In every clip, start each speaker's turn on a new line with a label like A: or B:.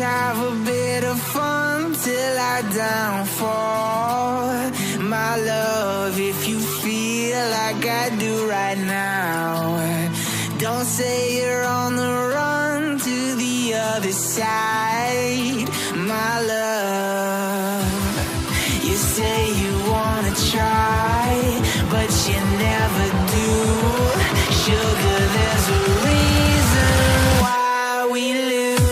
A: have a bit of fun till I downfall. My love, if you feel like I do right now, don't say you're on the run to the other side. My love, you say you wanna try, but you never do. Sugar, there's a reason why we lose.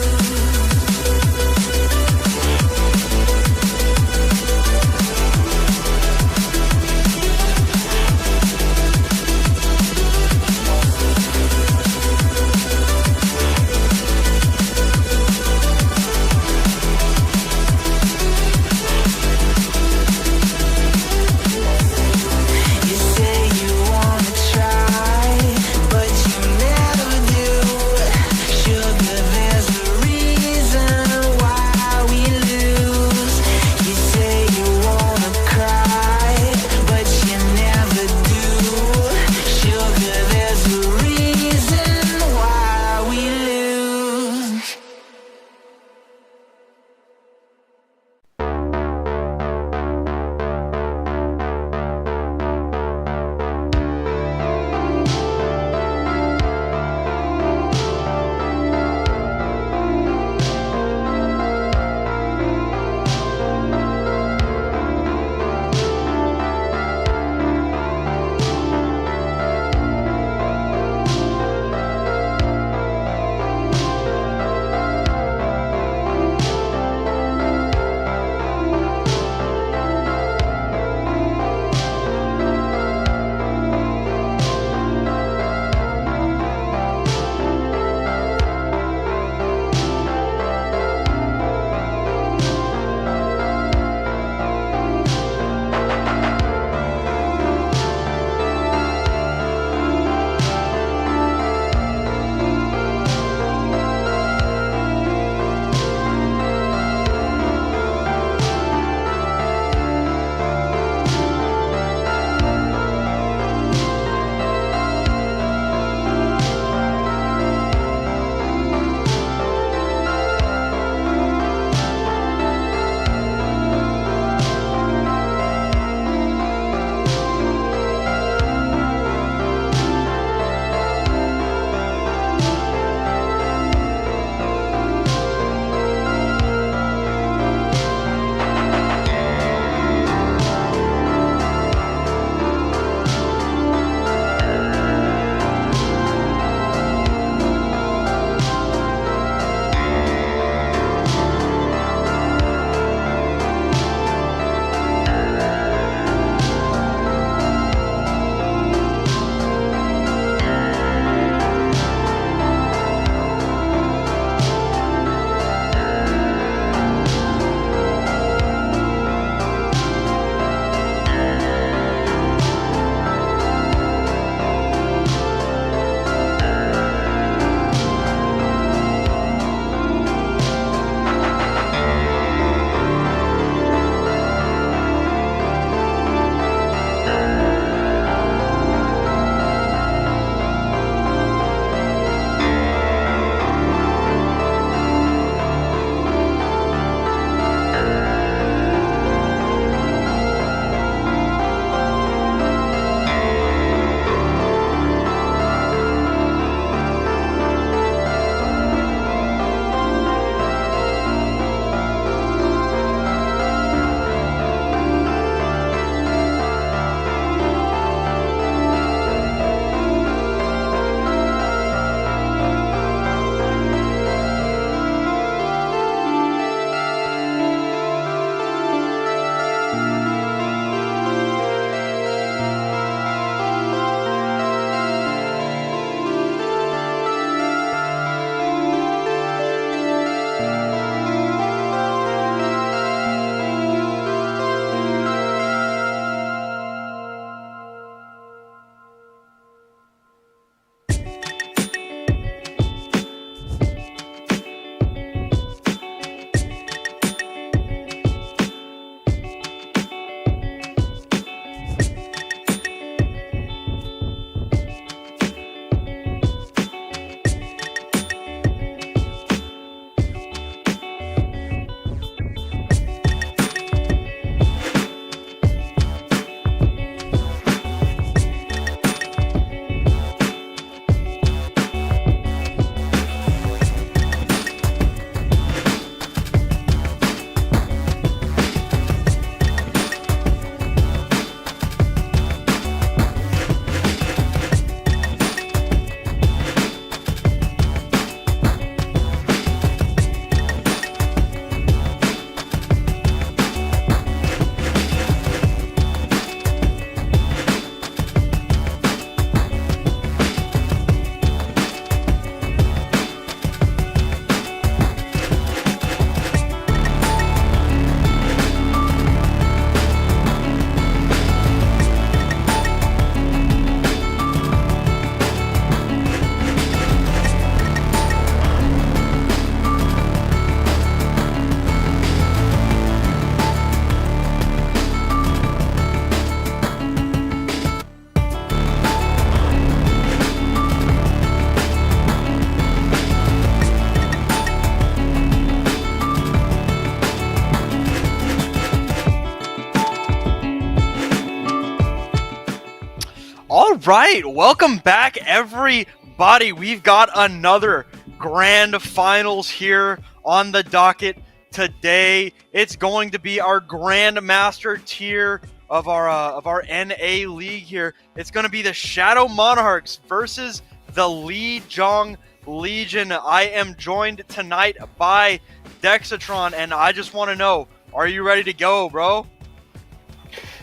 B: right, welcome back, everybody. We've got another grand finals here on the docket today. It's going to be our grandmaster tier of our NA league here. It's going to be the Shadow Monarchs versus the Lijiang Legion. I am joined tonight by Dexatron, and I just want to know, are you ready to go, bro?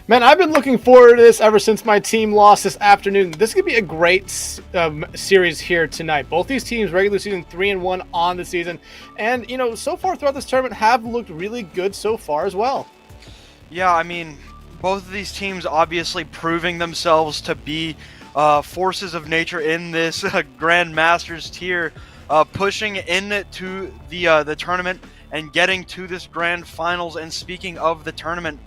C: Man, I've been looking forward to this ever since my team lost this afternoon. This could be a great series here tonight. Both these teams, regular season 3-1 on the season. And, so far throughout this tournament have looked really good so far as well.
B: Yeah, I mean, both of these teams obviously proving themselves to be forces of nature in this Grand Masters tier, pushing into the tournament and getting to this Grand Finals. And speaking of the tournament,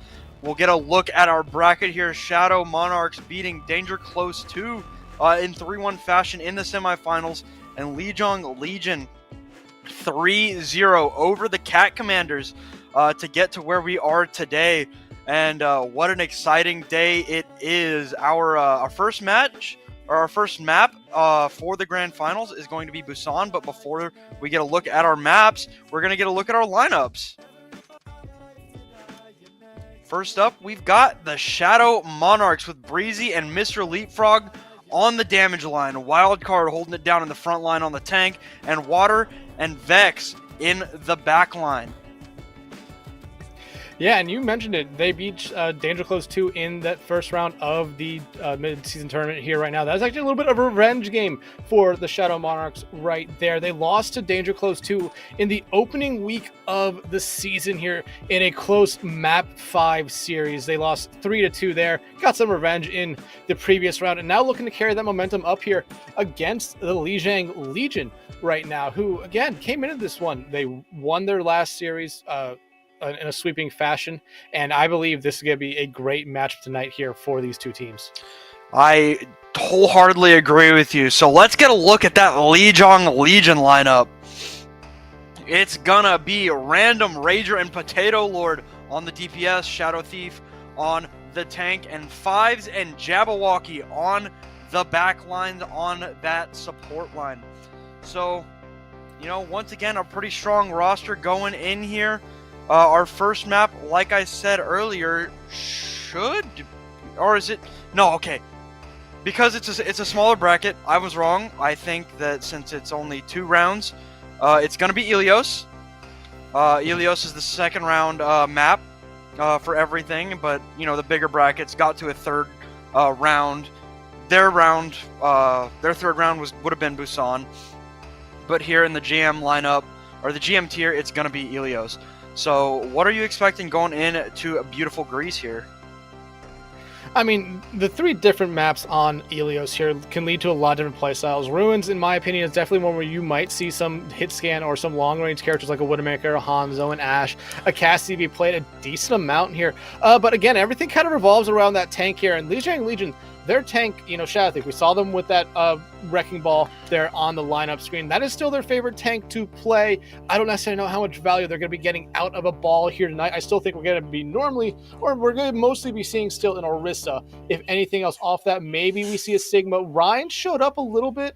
B: we'll get a look at our bracket here. Shadow Monarchs beating Danger Close 2 in 3-1 fashion in the semifinals. And Lijiang Legion 3-0 over the Cat Commanders to get to where we are today. And what an exciting day it is. Our first match, or our first map for the Grand Finals is going to be Busan. But before we get a look at our maps, we're going to get a look at our lineups. First up, we've got the Shadow Monarchs with Breezy and Mr. Leapfrog on the damage line. Wildcard holding it down in the front line on the tank, and Water and Vex in the back line.
C: Yeah, and you mentioned it. They beat Danger Close 2 in that first round of the mid-season tournament here right now. That was actually a little bit of a revenge game for the Shadow Monarchs right there. They lost to Danger Close 2 in the opening week of the season here in a close Map 5 series. They lost 3-2 there. Got some revenge in the previous round, and now looking to carry that momentum up here against the Lijiang Legion right now, who, again, came into this one. They won their last series in a sweeping fashion, and I believe this is going to be a great match tonight here for these two teams.
B: I wholeheartedly agree with you. So let's get a look at that Lijiang Legion lineup. It's gonna be Random Rager and Potato Lord on the DPS, Shadow Thief on the tank, and Fives and Jabberwocky on the back lines on that support line. So, once again, a pretty strong roster going in here. Our first map, like I said earlier, because it's a smaller bracket. I was wrong. I think that since it's only 2 rounds, it's gonna be Ilios. Ilios is the second round map for everything, but the bigger brackets got to a third round. Their third round would have been Busan, but here in the GM lineup, or the GM tier, it's gonna be Ilios. So, what are you expecting going into a beautiful Greece here?
C: I mean, the 3 different maps on Ilios here can lead to a lot of different playstyles. Ruins, in my opinion, is definitely one where you might see some hit scan or some long-range characters like a Widowmaker, a Hanzo, and Ashe. A Cassie be played a decent amount here. But again, everything kind of revolves around that tank here. And Lijiang Legion, their tank, Shadow Thief, we saw them with that Wrecking Ball there on the lineup screen. That is still their favorite tank to play. I don't necessarily know how much value they're going to be getting out of a ball here tonight. I still think we're going to be we're going to mostly be seeing still an Orisa. If anything else off that, maybe we see a Sigma. Ryan showed up a little bit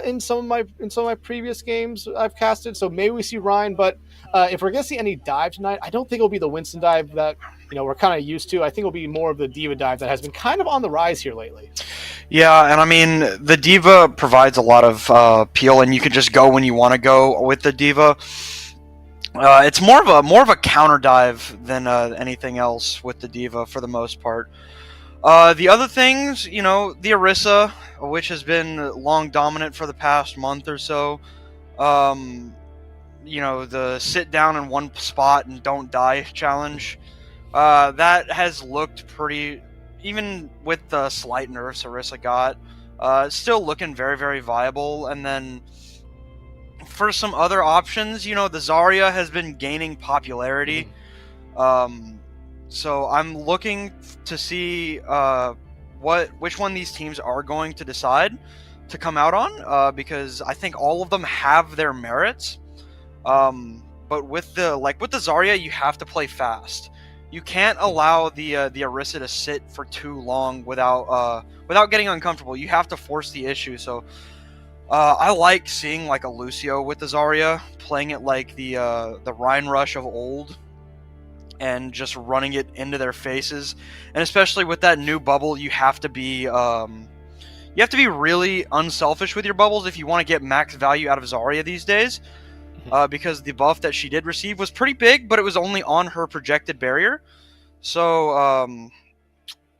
C: in some of my previous games I've casted, so maybe we see Ryan. But if we're going to see any dive tonight, I don't think it'll be the Winston dive that we're kind of used to. I think it'll be more of the Diva dive that has been kind of on the rise here lately.
B: Yeah, and I mean, the Diva provides a lot of appeal, and you can just go when you want to go with the Diva. It's more of a counter dive than anything else with the Diva for the most part. The other things, the Orisa, which has been long dominant for the past month or so. The sit down in one spot and don't die challenge. That has looked pretty, even with the slight nerfs Orisa got, still looking very, very viable. And then for some other options, the Zarya has been gaining popularity. So I'm looking to see which one these teams are going to decide to come out on, because I think all of them have their merits. But with the Zarya, you have to play fast. you can't allow the Orisa to sit for too long without getting uncomfortable. You have to force the issue. So I like seeing like a Lucio with the Zarya, playing it like the Rhine Rush of old, and just running it into their faces. And especially with that new bubble, you have to be really unselfish with your bubbles if you want to get max value out of Zarya these days. Because the buff that she did receive was pretty big, but it was only on her projected barrier. So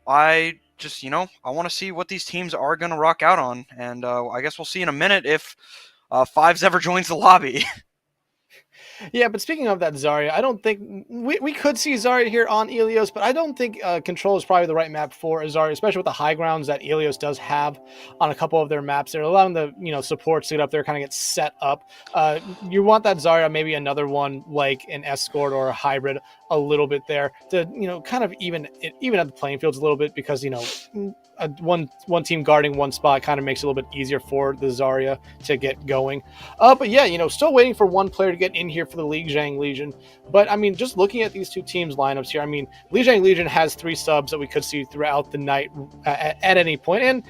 B: I just, I want to see what these teams are going to rock out on. And I guess we'll see in a minute if Fives ever joins the lobby.
C: Yeah, but speaking of that Zarya, I don't think we could see Zarya here on Ilios, but I don't think Control is probably the right map for Zarya, especially with the high grounds that Ilios does have on a couple of their maps. They're allowing the supports to get up there, kind of get set up. You want that Zarya, maybe another one like an Escort or a hybrid, a little bit there to kind of even at the playing fields a little bit, because one team guarding one spot kind of makes it a little bit easier for the Zarya to get going. But yeah, still waiting for one player to get in here for the Lijiang Legion. But I mean, just looking at these two teams' lineups here, I mean, Lijiang Legion has 3 subs that we could see throughout the night at any point. And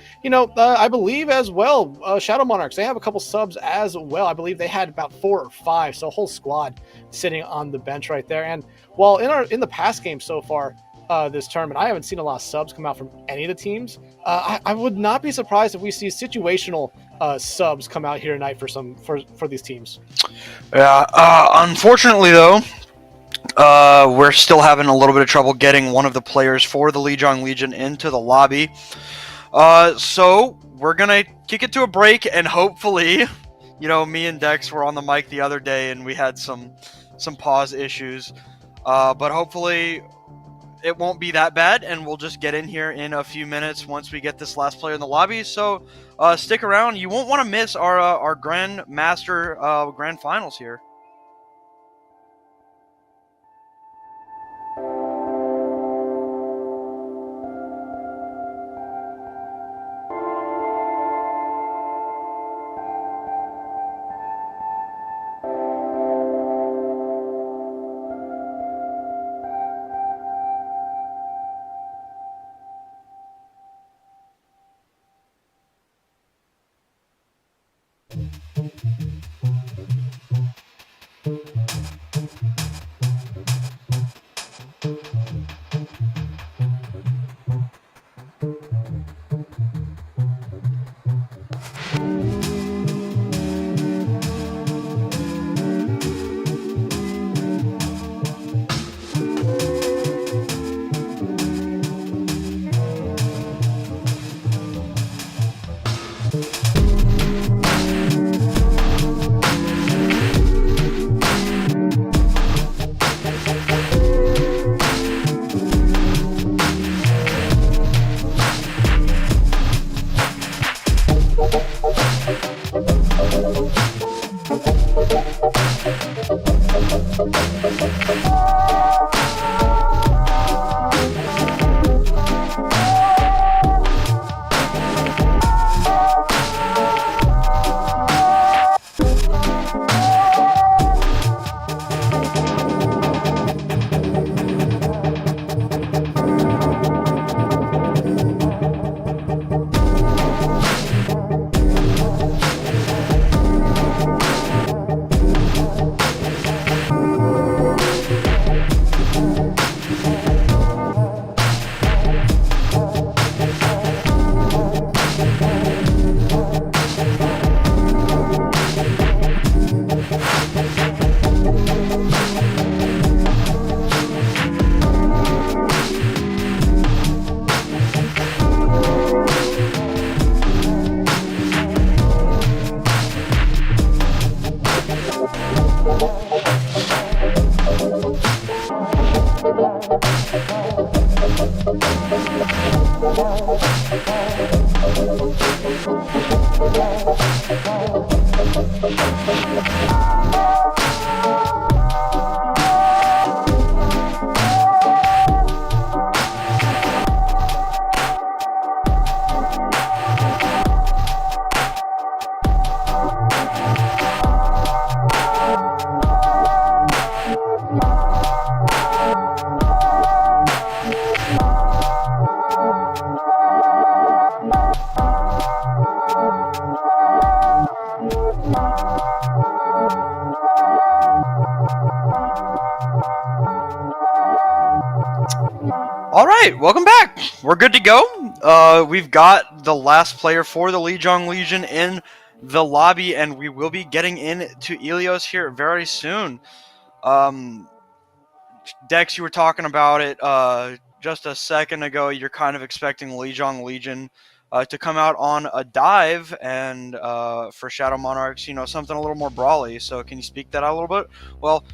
C: I believe as well, Shadow Monarchs, they have a couple subs as well. I believe they had about 4 or 5, so a whole squad sitting on the bench right there. And while in the past game so far, this tournament, I haven't seen a lot of subs come out from any of the teams. I would not be surprised if we see situational subs come out here tonight for these teams.
B: Yeah, unfortunately though, we're still having a little bit of trouble getting one of the players for the Lijiang Legion into the lobby. So we're gonna kick it to a break, and hopefully, me and Dex were on the mic the other day and we had some pause issues, but hopefully it won't be that bad, and we'll just get in here in a few minutes once we get this last player in the lobby. So stick around. You won't want to miss our Grand Master Grand Finals here. All right, welcome back. We're good to go. We've got the last player for the Lijiang Legion in the lobby, and we will be getting into Ilios here very soon. Dex, you were talking about it just a second ago. You're kind of expecting Lijiang Legion to come out on a dive, and for Shadow Monarchs, something a little more brawly. So can you speak that out a little bit? Well,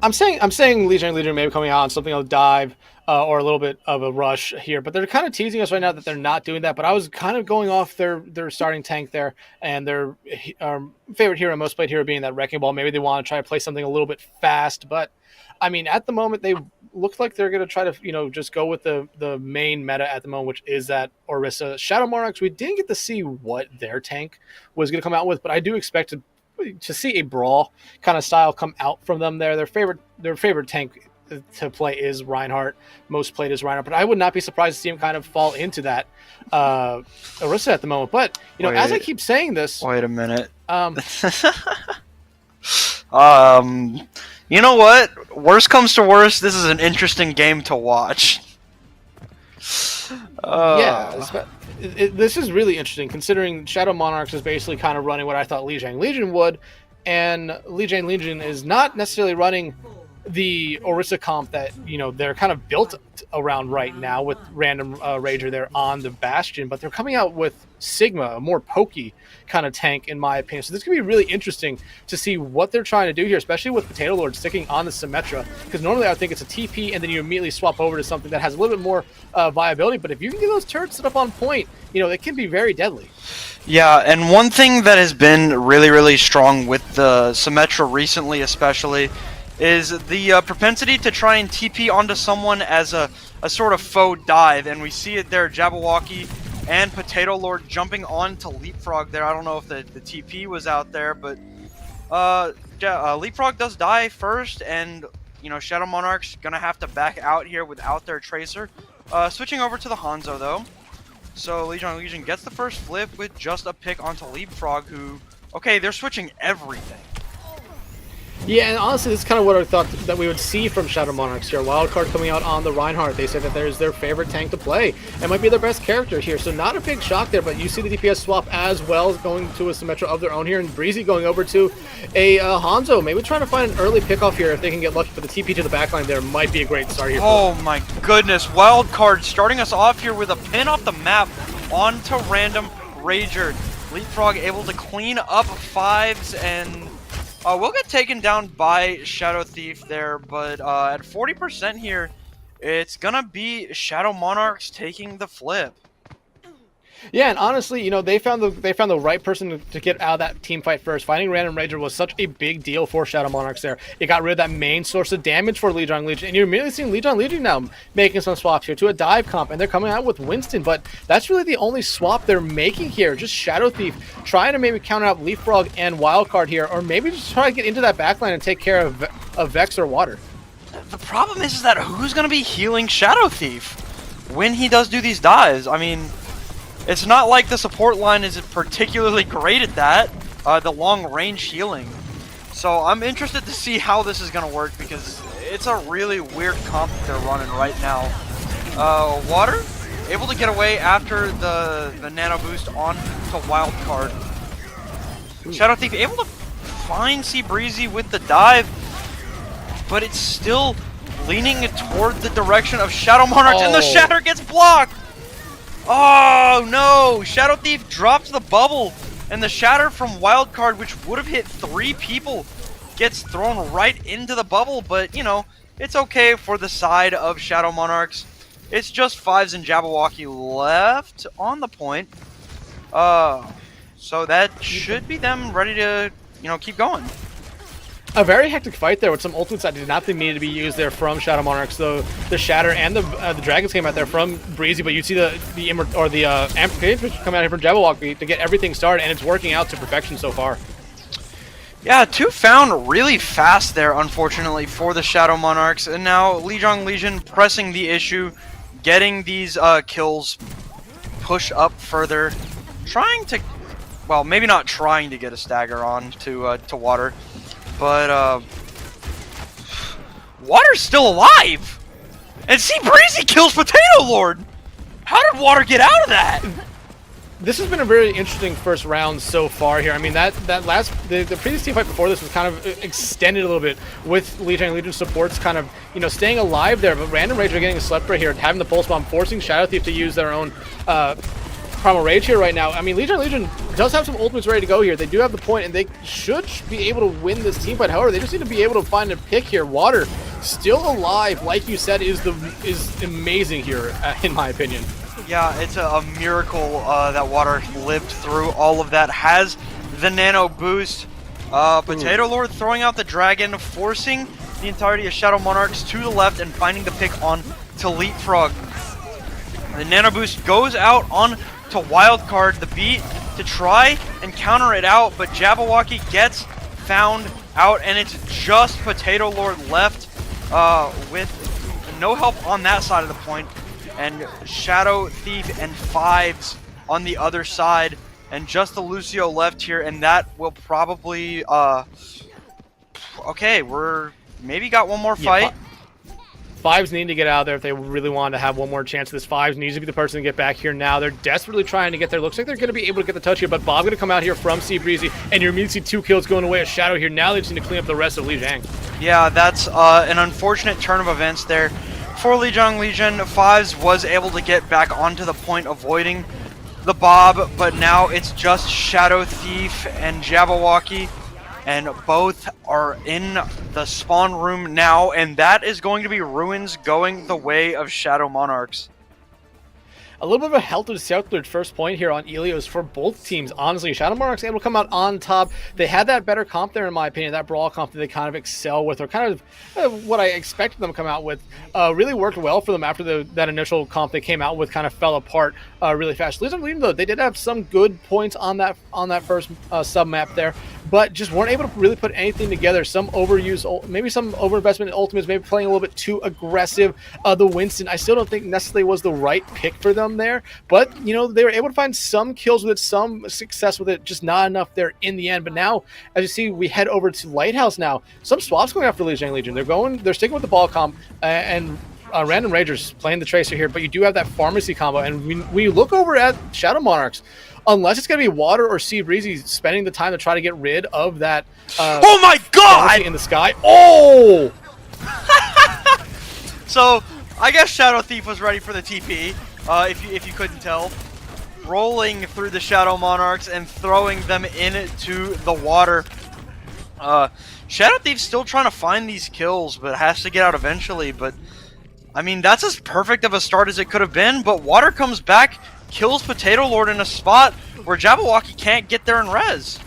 C: I'm saying Lijiang Legion may be coming out on something of a dive or a little bit of a rush here, but they're kind of teasing us right now that they're not doing that. But I was kind of going off their starting tank there and their favorite hero, most played hero being that Wrecking Ball. Maybe they want to try to play something a little bit fast, but I mean, at the moment they look like they're going to try to just go with the main meta at the moment, which is that Orisa. Shadow Monarchs, we didn't get to see what their tank was going to come out with, but I do expect to see a brawl kind of style come out from them there. Their favorite tank to play is Reinhardt. Most played is Reinhardt, but I would not be surprised to see him kind of fall into that Orisa at the moment. But as I keep saying this,
B: wait a minute. You know what? Worst comes to worst, this is an interesting game to watch.
C: This is really interesting, considering Shadow Monarchs is basically kind of running what I thought Lijiang Legion would, and Lijiang Legion is not necessarily running the Orisa comp that they're kind of built around right now with Random Rager there on the Bastion, but they're coming out with Sigma, a more pokey kind of tank in my opinion. So this could be really interesting to see what they're trying to do here, especially with Potato Lord sticking on the Symmetra, because normally I think it's a TP and then you immediately swap over to something that has a little bit more viability, but if you can get those turrets set up on point, it can be very deadly.
B: Yeah, and one thing that has been really, really strong with the Symmetra recently especially is the propensity to try and TP onto someone as a sort of faux dive, and we see it there, Jabberwocky and Potato Lord jumping on to Leapfrog there. I don't know if the TP was out there, but Leapfrog does die first, and Shadow Monarchs gonna have to back out here without their Tracer. Switching over to the Hanzo though. So Lijiang Legion gets the first flip with just a pick onto Leapfrog, who, okay, they're switching everything.
C: Yeah, and honestly, this is kind of what I thought that we would see from Shadow Monarchs here. Wildcard coming out on the Reinhardt. They said that there's their favorite tank to play and might be their best character here. So not a big shock there, but you see the DPS swap as well, going to a Symmetra of their own here, and Breezy going over to a Hanzo. Maybe trying to find an early pickoff here if they can get lucky, but the TP to the backline there might be a great start here.
B: Oh my goodness, Wildcard starting us off here with a pin off the map onto Random Rager. Leapfrog able to clean up fives, and we'll get taken down by Shadow Thief there, but at 40% here, it's gonna be Shadow Monarchs taking the flip.
C: Yeah, and honestly, they found the right person to get out of that team fight first. Finding Random Rager was such a big deal for Shadow Monarchs there. It got rid of that main source of damage for Lijiang Legion, and you're immediately seeing Lijiang Legion now making some swaps here to a dive comp, and they're coming out with Winston, but that's really the only swap they're making here. Just Shadow Thief trying to maybe counter out Leapfrog and Wildcard here, or maybe just try to get into that backline and take care of Vex or Water.
B: The problem is that who's going to be healing Shadow Thief when he does do these dives? I mean, it's not like the support line is particularly great at that, the long-range healing. So I'm interested to see how this is going to work, because it's a really weird comp that they're running right now. Water, able to get away after the nano boost on to Wildcard. Shadow Thief able to find C Breezy with the dive, but it's still leaning toward the direction of Shadow Monarchs, and the Shatter gets blocked! Oh no! Shadow Thief drops the bubble, and the Shatter from Wildcard, which would have hit 3 people, gets thrown right into the bubble, but it's okay for the side of Shadow Monarchs. It's just Fives and Jabberwocky left on the point. So that should be them ready to, keep going.
C: A very hectic fight there with some ultimates that did not think needed to be used there from Shadow Monarchs. So the Shatter and the Dragons came out there from Breezy, but you see the amplification coming out here from Jabberwocky to get everything started, and it's working out to perfection so far.
B: Yeah, 2 found really fast there, unfortunately, for the Shadow Monarchs, and now Lijiang Legion pressing the issue, getting these kills, push up further, trying to, well, maybe not trying to get a stagger on to Water. But Water's still alive. And see, Breezy kills Potato Lord! How did Water get out of that?
C: This has been a very interesting first round so far here. I mean, the previous team fight before this was kind of extended a little bit with Lijiang. Legion supports kind of, staying alive there, but Random Rage are getting a slept right here, having the Pulse Bomb, forcing Shadow Thief to use their own Primal Rage here right now. I mean, Legion does have some ultimates ready to go here. They do have the point, and they should be able to win this team fight. However, they just need to be able to find a pick here. Water, still alive, like you said, is amazing here, in my opinion.
B: Yeah, it's a miracle that Water lived through all of that. Has the nano boost. Potato Lord throwing out the dragon, forcing the entirety of Shadow Monarchs to the left and finding the pick on to Leapfrog. The nano boost goes out on to Wildcard, the beat to try and counter it out, but Jabberwocky gets found out, and it's just Potato Lord left with no help on that side of the point. And Shadow Thief and Fives on the other side, and just the Lucio left here, and that will probably okay, we're maybe got one more fight.
C: Fives need to get out of there if they really want to have one more chance. This Fives needs to be the person to get back here now. They're desperately trying to get there. Looks like they're going to be able to get the touch here, but Bob going to come out here from Sea Breezy, and you immediately see 2 kills going away as Shadow here. Now they just need to clean up the rest of Lijiang.
B: Yeah, that's an unfortunate turn of events there. For Lijiang Legion, Fives was able to get back onto the point, avoiding the Bob, but now it's just Shadow Thief and Jabberwocky, and both are in the spawn room now, and that is going to be Ruins going the way of Shadow Monarchs.
C: A little bit of a helter skelter first point here on Ilios for both teams. Honestly, Shadow Monarchs able to come out on top. They had that better comp there, in my opinion. That brawl comp that they kind of excel with, or kind of what I expected them to come out with. Really worked well for them after that initial comp they came out with kind of fell apart really fast. Lijiang, though, they did have some good points on that first sub map there, but just weren't able to really put anything together. Some overuse, maybe some overinvestment in ultimates, maybe playing a little bit too aggressive. The Winston, I still don't think necessarily was the right pick for them there, but they were able to find some kills with it, some success with it, just not enough there in the end. But now, as you see, we head over to Lighthouse now. Some swaps going after Lijiang Legion. They're sticking with the ball comp, and Random Ragers playing the Tracer here, but you do have that Pharmacy combo, and when you look over at Shadow Monarchs, unless it's going to be Water or Sea Breezy spending the time to try to get rid of that
B: oh my god!
C: In the sky. Oh!
B: So, I guess Shadow Thief was ready for the TP. If you couldn't tell, rolling through the Shadow Monarchs and throwing them into the water. Shadow Thief's still trying to find these kills, but has to get out eventually. But I mean, that's as perfect of a start as it could have been. But Water comes back, kills Potato Lord in a spot where Jabberwocky can't get there and res.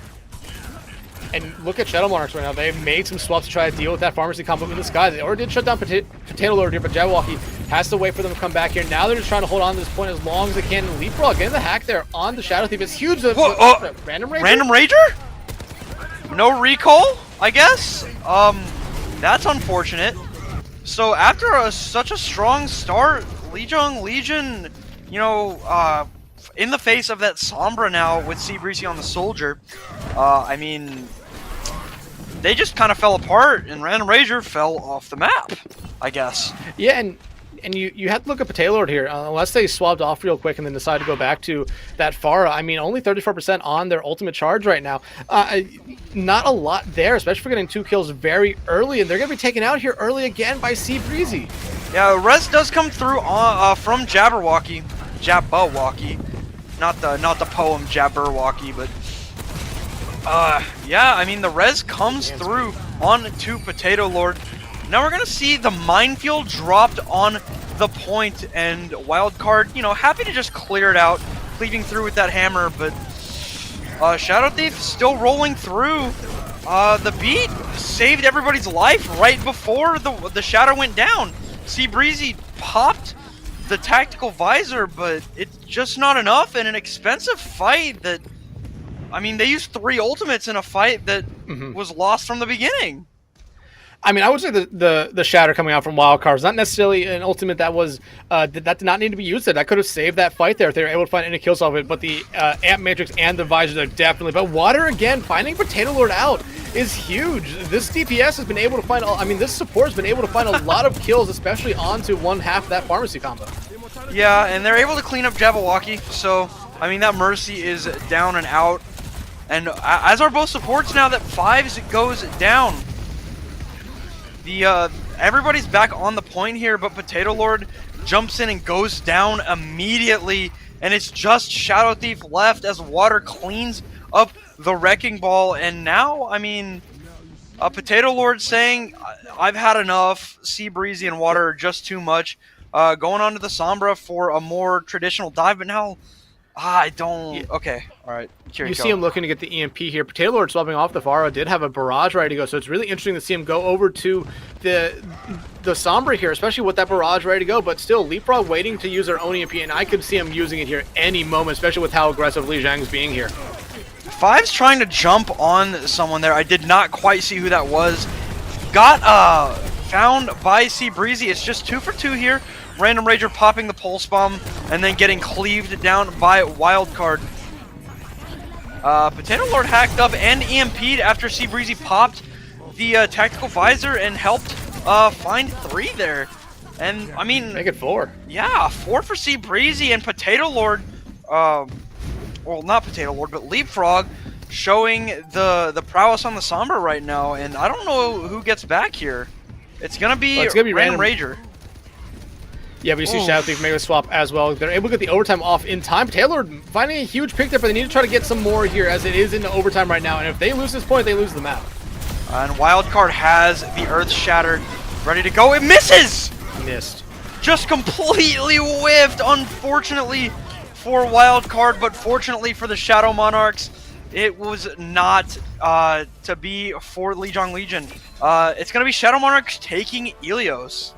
C: And look at Shadow Monarchs right now. They've made some swaps to try to deal with that Pharmacy combo in the sky. They already did shut down Potato Lord here, but Jabberwocky has to wait for them to come back here. Now they're just trying to hold on to this point as long as they can. And Leapfrog getting the hack there on the Shadow Thief. It's huge. Random Rager?
B: Random Rager? No recall, I guess? That's unfortunate. So after such a strong start, Lijiang Legion, in the face of that Sombra now with Sea Breezy on the Soldier, I mean, they just kind of fell apart, and Random Rager fell off the map, I guess.
C: Yeah, and you have to look at Potato Lord here. Unless they swapped off real quick and then decide to go back to that Pharah, I mean, only 34% on their ultimate charge right now. Not a lot there, especially for getting 2 kills very early, and they're going to be taken out here early again by Sea Breezy.
B: Yeah, res does come through from Jabberwocky. Not the poem Jabberwocky, but yeah, I mean, the res comes through onto Potato Lord. Now we're gonna see the minefield dropped on the point, and Wildcard, happy to just clear it out, cleaving through with that hammer, but Shadow Thief still rolling through. The beat saved everybody's life right before the shadow went down. Sea Breezy popped the tactical visor, but it's just not enough in an expensive fight that, I mean, they used 3 ultimates in a fight that was lost from the beginning.
C: I mean, I would say the shatter coming out from Wildcard is not necessarily an ultimate that was that did not need to be used there. That could have saved that fight there if they were able to find any kills off it. But the Amp Matrix and the visor, they're definitely. But Water again finding Potato Lord out. is huge. This DPS has been able to find, this support has been able to find a lot of kills, especially onto one half of that pharmacy combo.
B: Yeah, and they're able to clean up Jabberwocky, so, I mean, that Mercy is down and out. And as are both supports now that Fives goes down. Everybody's back on the point here, but Potato Lord jumps in and goes down immediately. And it's just Shadow Thief left as Water cleans up the Wrecking Ball. And now, I mean, Potato Lord saying, I've had enough. Sea Breezy and Water are just too much. Going on to the Sombra for a more traditional dive, but now I don't. Yeah. Okay, all right.
C: You see him looking to get the EMP here. Potato Lord swapping off the Vara did have a barrage ready to go, so it's really interesting to see him go over to the Sombra here, especially with that barrage ready to go. But still, Leapfrog waiting to use their own EMP, and I could see him using it here any moment, especially with how aggressive Lijiang's being here.
B: Five's trying to jump on someone there. I did not quite see who that was. Got found by Sea Breezy. It's just 2 for 2 here. Random Rager popping the Pulse Bomb and then getting cleaved down by Wildcard. Potato Lord hacked up and EMP'd after Sea Breezy popped the Tactical Visor and helped find 3 there. And, I mean...
C: Make it 4.
B: Yeah, 4 for Sea Breezy and Potato Lord... well, not Potato Lord, but Leapfrog showing the prowess on the Sombra right now. And I don't know who gets back here. It's gonna be Random Rager.
C: Yeah, but you see Shadow Thief make a swap as well. They're able to get the overtime off in time. Taylor finding a huge pick there, but they need to try to get some more here as it is into overtime right now. And if they lose this point, they lose the map.
B: And Wildcard has the Earth Shatter ready to go. It misses!
C: Missed.
B: Just completely whiffed, unfortunately for Wildcard, but fortunately for the Shadow Monarchs, it was not to be for Lijiang Legion. It's going to be Shadow Monarchs taking Ilios.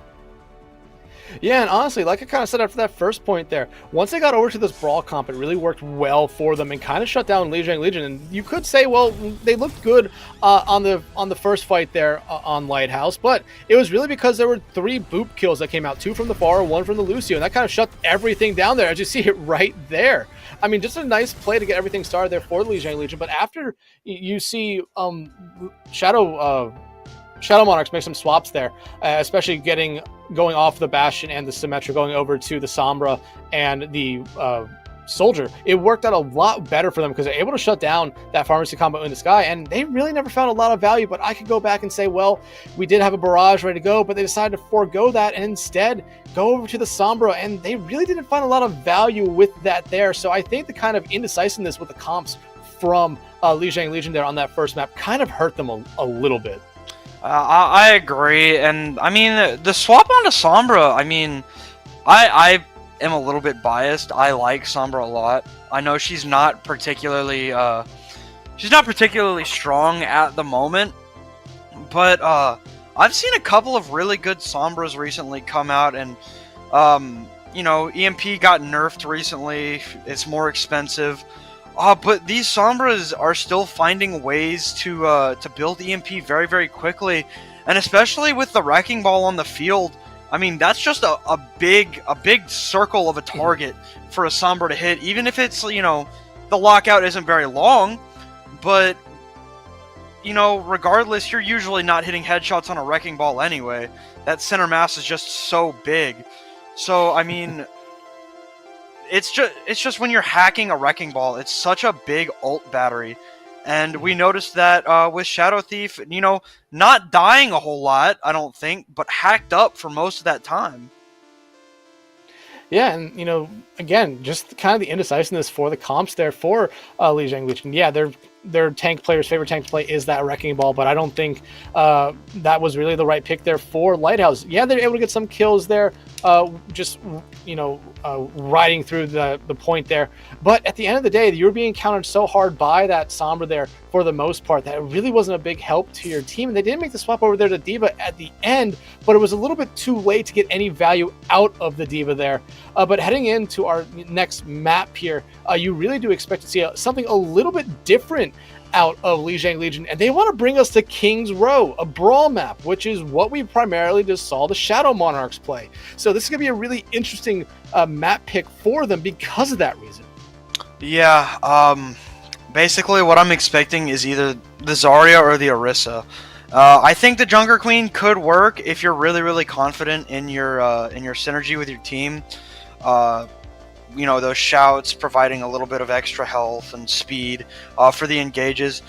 C: Yeah, and honestly, like I kind of said after that first point there, once they got over to this Brawl comp, it really worked well for them and kind of shut down Lijiang Legion. And you could say, well, they looked good on the first fight there on Lighthouse, but it was really because there were 3 boop kills that came out, 2 from the Pharah, 1 from the Lucio, and that kind of shut everything down there, as you see it right there. I mean, just a nice play to get everything started there for the Lijiang Legion, but after you see Shadow Monarchs make some swaps there, especially going off the Bastion and the Symmetra, going over to the Sombra and the Soldier. It worked out a lot better for them because they're able to shut down that Pharmacy combo in the sky, and they really never found a lot of value. But I could go back and say, well, we did have a barrage ready to go, but they decided to forego that and instead go over to the Sombra, and they really didn't find a lot of value with that there. So I think the kind of indecisiveness with the comps from Lijiang Legion there on that first map kind of hurt them a little bit.
B: I agree, and I mean the swap onto Sombra. I mean, I am a little bit biased. I like Sombra a lot. I know she's not particularly strong at the moment, but I've seen a couple of really good Sombras recently come out, and you know, EMP got nerfed recently. It's more expensive. But these Sombras are still finding ways to build EMP very, very quickly. And especially with the Wrecking Ball on the field, I mean, that's just a big circle of a target for a Sombra to hit. Even if it's, you know, the lockout isn't very long. But, you know, regardless, you're usually not hitting headshots on a Wrecking Ball anyway. That center mass is just so big. So, I mean... It's just when you're hacking a Wrecking Ball, it's such a big ult battery. And we noticed that with Shadow Thief, you know, not dying a whole lot, I don't think, but hacked up for most of that time.
C: Yeah, and, you know, again, just kind of the indecisiveness for the comps there for Lijiang Legion. Yeah, their tank player's favorite tank to play is that Wrecking Ball, but I don't think that was really the right pick there for Lighthouse. Yeah, they're able to get some kills there, just, you know, riding through the point there. But at the end of the day, you were being countered so hard by that Sombra there for the most part that it really wasn't a big help to your team. And they didn't make the swap over there to D.Va at the end, but it was a little bit too late to get any value out of the D.Va there. But heading into our next map here, you really do expect to see something a little bit different out of Lijiang Legion, and they want to bring us to King's Row, a brawl map, which is what we primarily just saw the Shadow Monarchs play. So this is going to be a really interesting map pick for them because of that reason.
B: Yeah, Basically, what I'm expecting is either the Zarya or the Orisa. I think the Junker Queen could work if you're really, really confident in your synergy with your team. You know, those shouts providing a little bit of extra health and speed for the engages.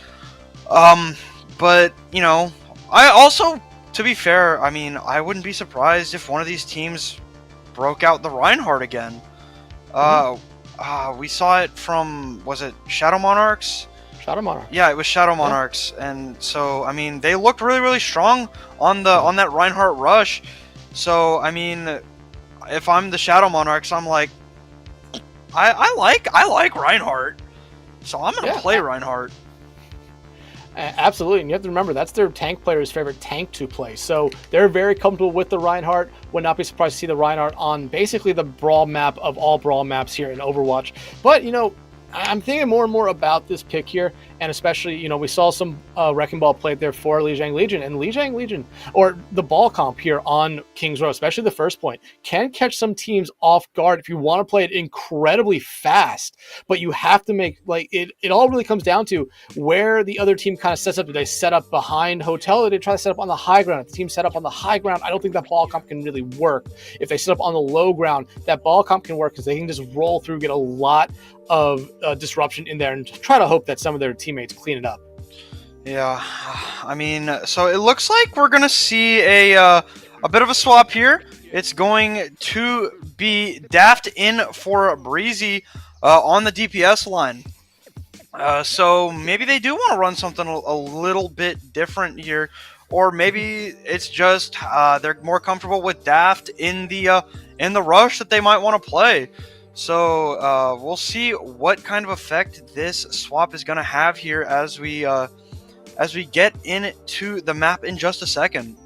B: But you know, I also, to be fair, I mean, I wouldn't be surprised if one of these teams broke out the Reinhardt again. We saw it from, was it Shadow Monarchs?
C: Shadow Monarch.
B: Yeah, it was Shadow Monarchs, and so I mean they looked really, really strong on that Reinhardt rush. So I mean, if I'm the Shadow Monarchs, I'm like, I like Reinhardt, so I'm gonna play Reinhardt.
C: Absolutely, and you have to remember that's their tank player's favorite tank to play. So they're very comfortable with the Reinhardt. Would not be surprised to see the Reinhardt on basically the brawl map of all brawl maps here in Overwatch. But you know, I'm thinking more and more about this pick here, and especially, you know, we saw some Wrecking Ball played there for Lijiang Legion, and Lijiang Legion, or the ball comp here on King's Row, especially the first point, can catch some teams off guard if you want to play it incredibly fast, but you have to make, like, it all really comes down to where the other team kind of sets up. Do they set up behind Hotel, or do they try to set up on the high ground? If the team set up on the high ground, I don't think that ball comp can really work. If they set up on the low ground, that ball comp can work because they can just roll through, get a lot of disruption in there, and try to hope that some of their teammates clean it up.
B: Yeah, I mean, so it looks like we're gonna see a bit of a swap here. It's going to be Daft in for Breezy on the DPS line. So maybe they do want to run something a little bit different here, or maybe it's just they're more comfortable with Daft in the rush that they might want to play. So we'll see what kind of effect this swap is going to have here as we get into the map in just a second.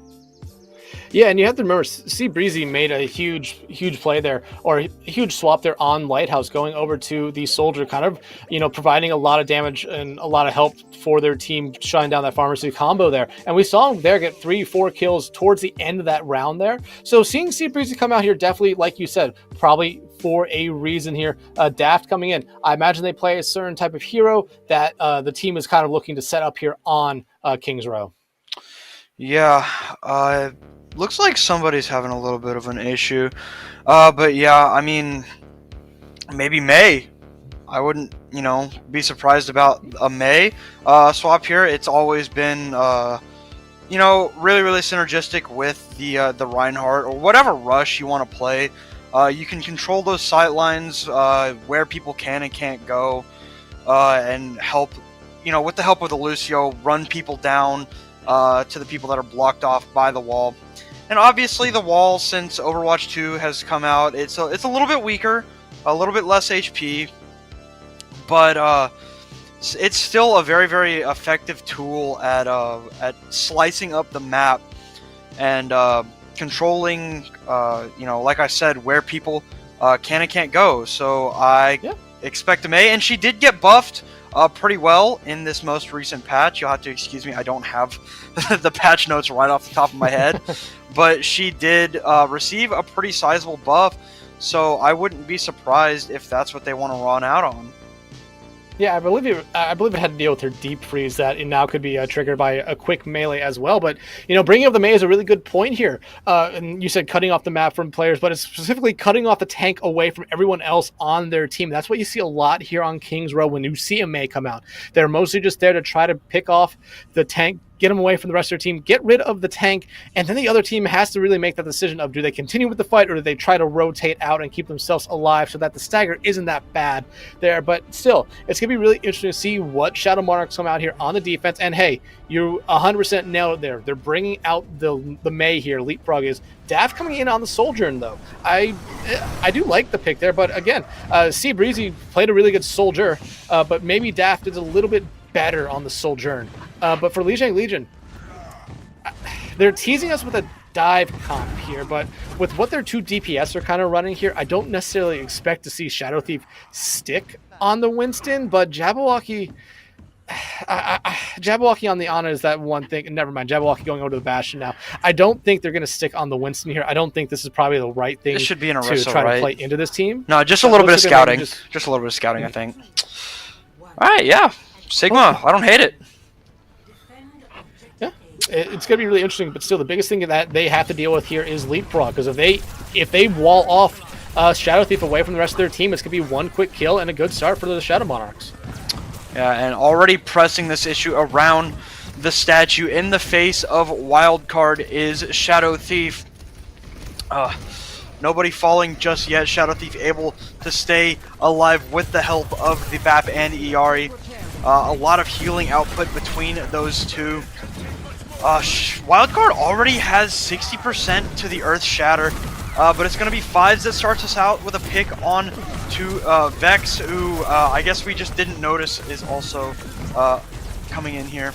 C: Yeah, and you have to remember, C Breezy made a huge play there, or a huge swap there on Lighthouse, going over to the Soldier, kind of, you know, providing a lot of damage and a lot of help for their team, shutting down that Pharmacy combo there. And we saw him there get 3-4 kills towards the end of that round there. So seeing C Breezy come out here, definitely, like you said, probably for a reason here. Daft coming in, I imagine they play a certain type of hero that the team is kind of looking to set up here on King's Row.
B: Yeah, looks like somebody's having a little bit of an issue. But yeah, I mean, maybe May. I wouldn't, you know, be surprised about a May swap here. It's always been, you know, really, really synergistic with the Reinhardt or whatever rush you want to play. You can control those sight lines where people can and can't go, and help, you know, with the help of the Lucio, run people down to the people that are blocked off by the wall. And obviously the wall, since Overwatch 2 has come out, it's a little bit weaker, a little bit less HP, but it's still a very, very effective tool at slicing up the map and controlling, you know, like I said, where people can and can't go. So I expect a May, and she did get buffed pretty well in this most recent patch. You'll have to excuse me, I don't have the patch notes right off the top of my head, but she did receive a pretty sizable buff, so I wouldn't be surprised if that's what they want to run out on.
C: Yeah, I believe it had to deal with her deep freeze that it now could be triggered by a quick melee as well. But, you know, bringing up the May is a really good point here. And you said cutting off the map from players, but it's specifically cutting off the tank away from everyone else on their team. That's what you see a lot here on King's Row when you see a May come out. They're mostly just there to try to pick off the tank, get them away from the rest of their team, get rid of the tank, and then the other team has to really make that decision of, do they continue with the fight, or do they try to rotate out and keep themselves alive so that the stagger isn't that bad there. But still, it's going to be really interesting to see what Shadow Monarchs come out here on the defense. And hey, you 100% nailed it there. They're bringing out the May here. Leapfrog is Daft coming in on the Sojourn, though. I do like the pick there, but again, C Breezy played a really good Soldier, but maybe Daft is a little bit better on the Sojourn. But for Lijiang Legion, they're teasing us with a dive comp here, but with what their two DPS are kind of running here, I don't necessarily expect to see Shadow Thief stick on the Winston, but Jabberwocky on the Ana is that one thing. Never mind, Jabberwocky going over to the Bastion now. I don't think they're going to stick on the Winston here. I don't think this is probably the right thing.
B: This should be an
C: to
B: Orisa,
C: try
B: right?
C: to play into this team.
B: No, just a little bit of scouting. Just a little bit of scouting, I think. All right, yeah. Sigma, I don't hate it.
C: Yeah, it's going to be really interesting, but still the biggest thing that they have to deal with here is leapfrog, because if they wall off Shadow Thief away from the rest of their team, it's going to be one quick kill and a good start for the Shadow Monarchs. Yeah,
B: and already pressing this issue around the statue in the face of Wildcard is Shadow Thief. Nobody falling just yet. Shadow Thief able to stay alive with the help of the BAP and Iari. A lot of healing output between those two. Wildcard already has 60% to the Earth Shatter, but it's going to be Fives that starts us out with a pick on to Vex, who I guess we just didn't notice is also coming in here.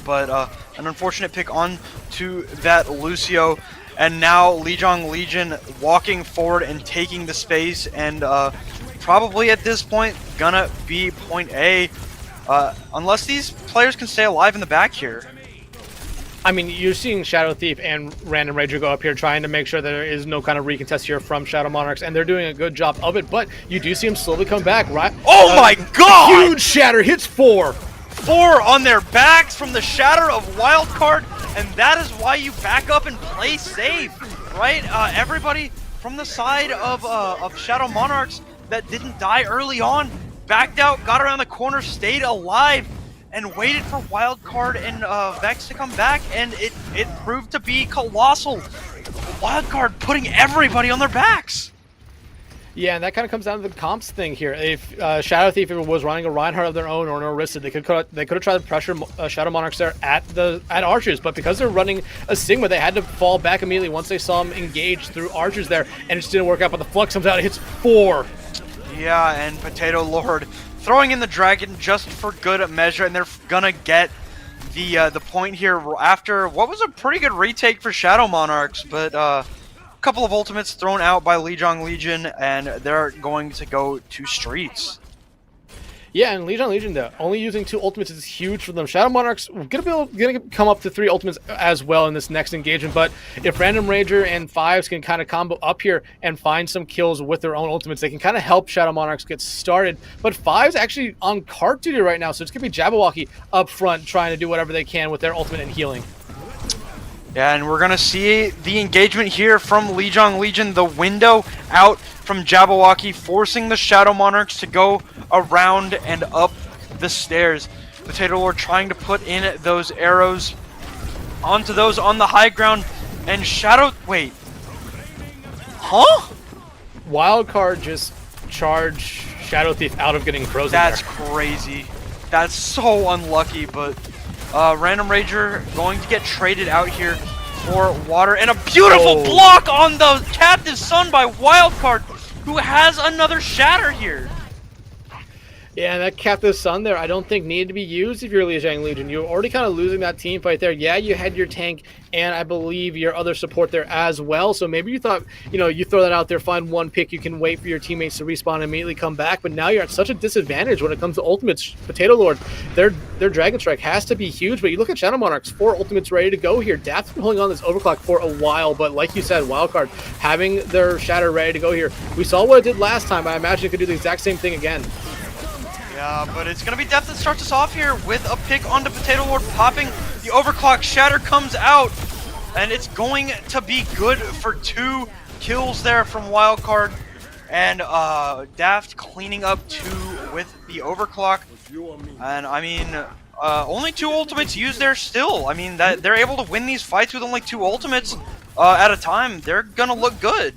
B: But an unfortunate pick on to that Lucio. And now Lijiang Legion walking forward and taking the space, and probably at this point gonna be point A, unless these players can stay alive in the back here.
C: I mean, you're seeing Shadow Thief and Random Rager go up here trying to make sure that there is no kind of recontest here from Shadow Monarchs, and they're doing a good job of it, but you do see them slowly come back, right?
B: Oh my god!
C: Huge shatter, hits 4!
B: 4 on their backs from the shatter of Wildcard, and that is why you back up and play safe, right? Everybody from the side of Shadow Monarchs that didn't die early on backed out, got around the corner, stayed alive, and waited for Wildcard and Vex to come back, and it proved to be colossal. Wildcard putting everybody on their backs.
C: Yeah, and that kind of comes down to the comps thing here. If Shadow Thief was running a Reinhardt of their own or an Orisa, they could have tried to pressure Shadow Monarchs there at Archers, but because they're running a Sigma, they had to fall back immediately once they saw him engage through Archers there, and it just didn't work out. But the Flux comes out, it hits 4.
B: Yeah, and Potato Lord throwing in the Dragon just for good measure, and they're gonna get the point here after what was a pretty good retake for Shadow Monarchs, but couple of ultimates thrown out by Lijiang Legion, and they're going to go to streets.
C: Yeah, and Lijiang Legion, though, only using 2 ultimates is huge for them. Shadow Monarchs gonna come up to 3 ultimates as well in this next engagement, but if Random Rager and Fives can kind of combo up here and find some kills with their own ultimates, they can kind of help Shadow Monarchs get started. But Fives actually on cart duty right now, so it's gonna be Jabberwocky up front trying to do whatever they can with their ultimate and healing.
B: Yeah, and we're going to see the engagement here from Lijiang Legion, the window out from Jabberwocky, forcing the Shadow Monarchs to go around and up the stairs. Potato Lord trying to put in those arrows onto those on the high ground, and wait. Huh?
C: Wildcard just charged Shadow Thief out of getting frozen.
B: That's crazy. That's so unlucky, but Random Rager going to get traded out here for water, and a beautiful block on the Captive Sun by Wildcard, who has another shatter here.
C: Yeah, that Captive Sun there, I don't think needed to be used if you're Lijiang Legion. You're already kind of losing that team fight there. Yeah, you had your tank and I believe your other support there as well. So maybe you thought, you throw that out there, find one pick, you can wait for your teammates to respawn and immediately come back. But now you're at such a disadvantage when it comes to ultimates. Potato Lord, their Dragon Strike has to be huge. But you look at Shadow Monarchs, 4 ultimates ready to go here. Daft's been holding on this overclock for a while. But like you said, Wildcard having their Shatter ready to go here. We saw what it did last time. I imagine it could do the exact same thing again.
B: Yeah, but it's going to be Death that starts us off here with a pick onto Potato Lord, popping the overclock. Shatter comes out, and it's going to be good for 2 kills there from Wildcard. And Daft cleaning up 2 with the overclock. And I mean, only 2 ultimates used there still. I mean, that they're able to win these fights with only 2 ultimates at a time. They're going to look good.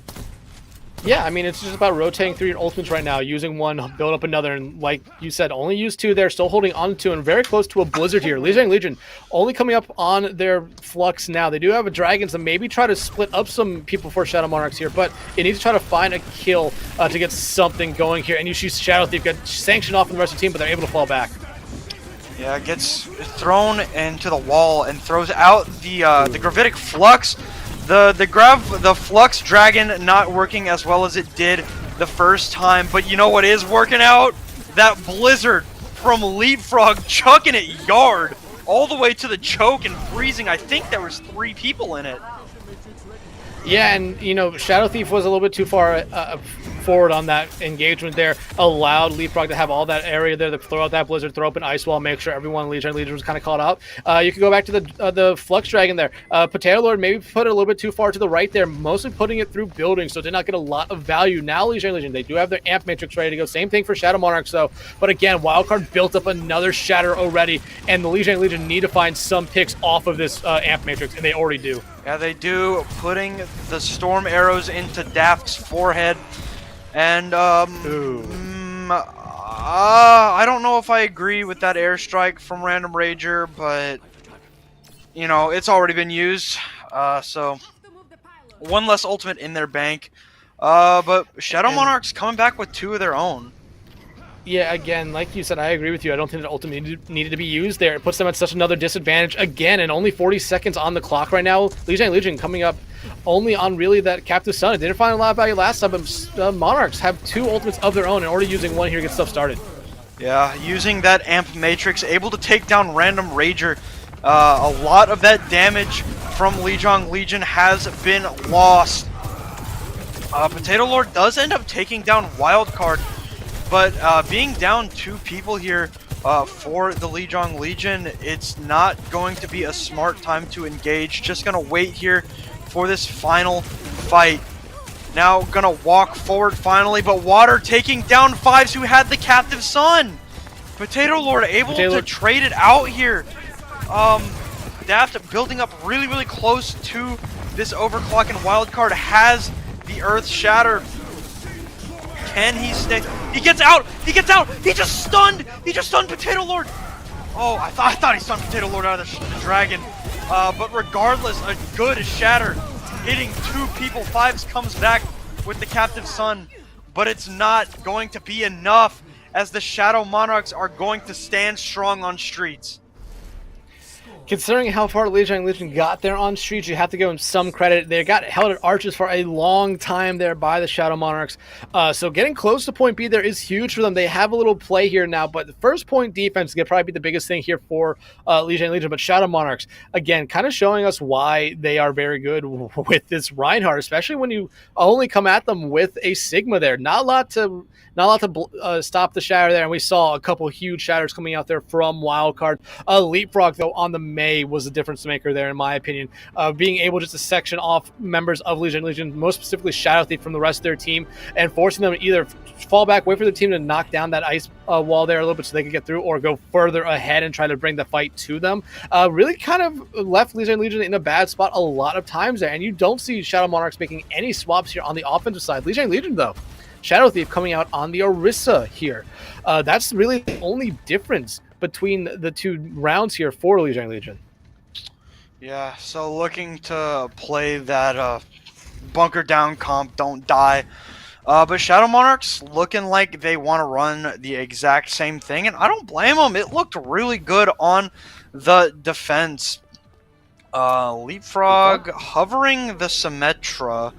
C: Yeah, I mean, it's just about rotating through your ultimates right now, using one, build up another, and like you said, only use 2 there, still holding on to, and very close to a blizzard here. Lijiang Legion only coming up on their flux now. They do have a dragon, so maybe try to split up some people for Shadow Monarchs here, but it needs to try to find a kill to get something going here, and you see Shadow Thief get sanctioned off from the rest of the team, but they're able to fall back.
B: Yeah, gets thrown into the wall and throws out the Gravitic Flux. The Flux Dragon not working as well as it did the first time, but you know what is working out? That Blizzard from Leapfrog chucking it yard all the way to the choke and freezing. I think there was 3 people in it.
C: Yeah, and Shadow Thief was a little bit too far forward on that engagement there, allowed Leapfrog to have all that area there to throw out that Blizzard, throw up an Ice Wall, make sure everyone in Legion was kind of caught out. You can go back to the Flux Dragon there. Potato Lord maybe put it a little bit too far to the right there, mostly putting it through buildings, so did not get a lot of value. Now Legion, they do have their Amp Matrix ready to go. Same thing for Shadow Monarchs though. But again, Wildcard built up another Shatter already, and the Legion need to find some picks off of this Amp Matrix, and they already do.
B: Yeah, they do, putting the Storm Arrows into Daft's forehead. And, I don't know if I agree with that airstrike from Random Rager, but, you know, it's already been used. So, one less ultimate in their bank. But Shadow Monarchs coming back with 2 of their own.
C: Yeah, again, like you said, I agree with you. I don't think the ultimate needed to be used there. It puts them at such another disadvantage. Again, and only 40 seconds on the clock right now. Legion coming up only on really that Captive Sun. It didn't find a lot of value last time, but Monarchs have 2 ultimates of their own and already using one here to get stuff started.
B: Yeah, using that Amp Matrix, able to take down Random Rager. A lot of that damage from Lijiang Legion has been lost. Potato Lord does end up taking down Wildcard. But being down 2 people here for the Lijiang Legion, it's not going to be a smart time to engage. Just going to wait here for this final fight. Now going to walk forward finally, but Water taking down Fives who had the Captive Sun. Potato Lord able to trade it out here. Daft building up really close to this overclock, and Wildcard has the Earth Shatter. Can he stay? He gets out! He gets out! He just stunned! He just stunned Potato Lord! Oh, I thought he stunned Potato Lord out of the dragon. But regardless, a good Shatter hitting 2 people. Fives comes back with the Captive Sun. But it's not going to be enough, as the Shadow Monarchs are going to stand strong on streets.
C: Considering how far Legion got there on streets, you have to give them some credit. They got held at arches for a long time there by the Shadow Monarchs. So getting close to point B there is huge for them. They have a little play here now, but the first point defense is going to probably be the biggest thing here for Legion. But Shadow Monarchs, again, kind of showing us why they are very good with this Reinhardt, especially when you only come at them with a Sigma there. Not a lot to stop the Shatter there, and we saw a couple huge Shatters coming out there from Wildcard. Leapfrog, though, on the May was the difference maker there, in my opinion. Being able just to section off members of Legion, most specifically Shadow Thief, from the rest of their team, and forcing them to either fall back, wait for the team to knock down that ice wall there a little bit so they can get through, or go further ahead and try to bring the fight to them. Really kind of left Legion in a bad spot a lot of times there, and you don't see Shadow Monarchs making any swaps here on the offensive side. Legion, though, Shadow Thief coming out on the Orisa here. That's really the only difference between the 2 rounds here for Legion.
B: Yeah, so looking to play that bunker down comp, don't die. But Shadow Monarchs looking like they want to run the exact same thing, and I don't blame them. It looked really good on the defense. Leapfrog hovering the Symmetra,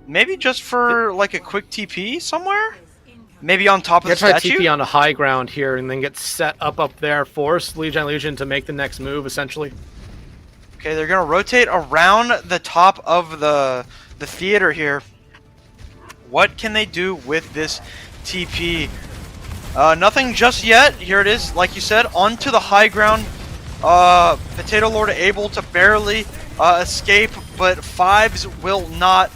B: maybe just for like a quick TP somewhere? Maybe on top of the statue?
C: Try TP on a high ground here and then get set up there, force Legion to make the next move, essentially.
B: Okay, they're going to rotate around the top of the theater here. What can they do with this TP? Nothing just yet. Here it is, like you said, onto the high ground. Potato Lord able to barely escape, but Fives will not.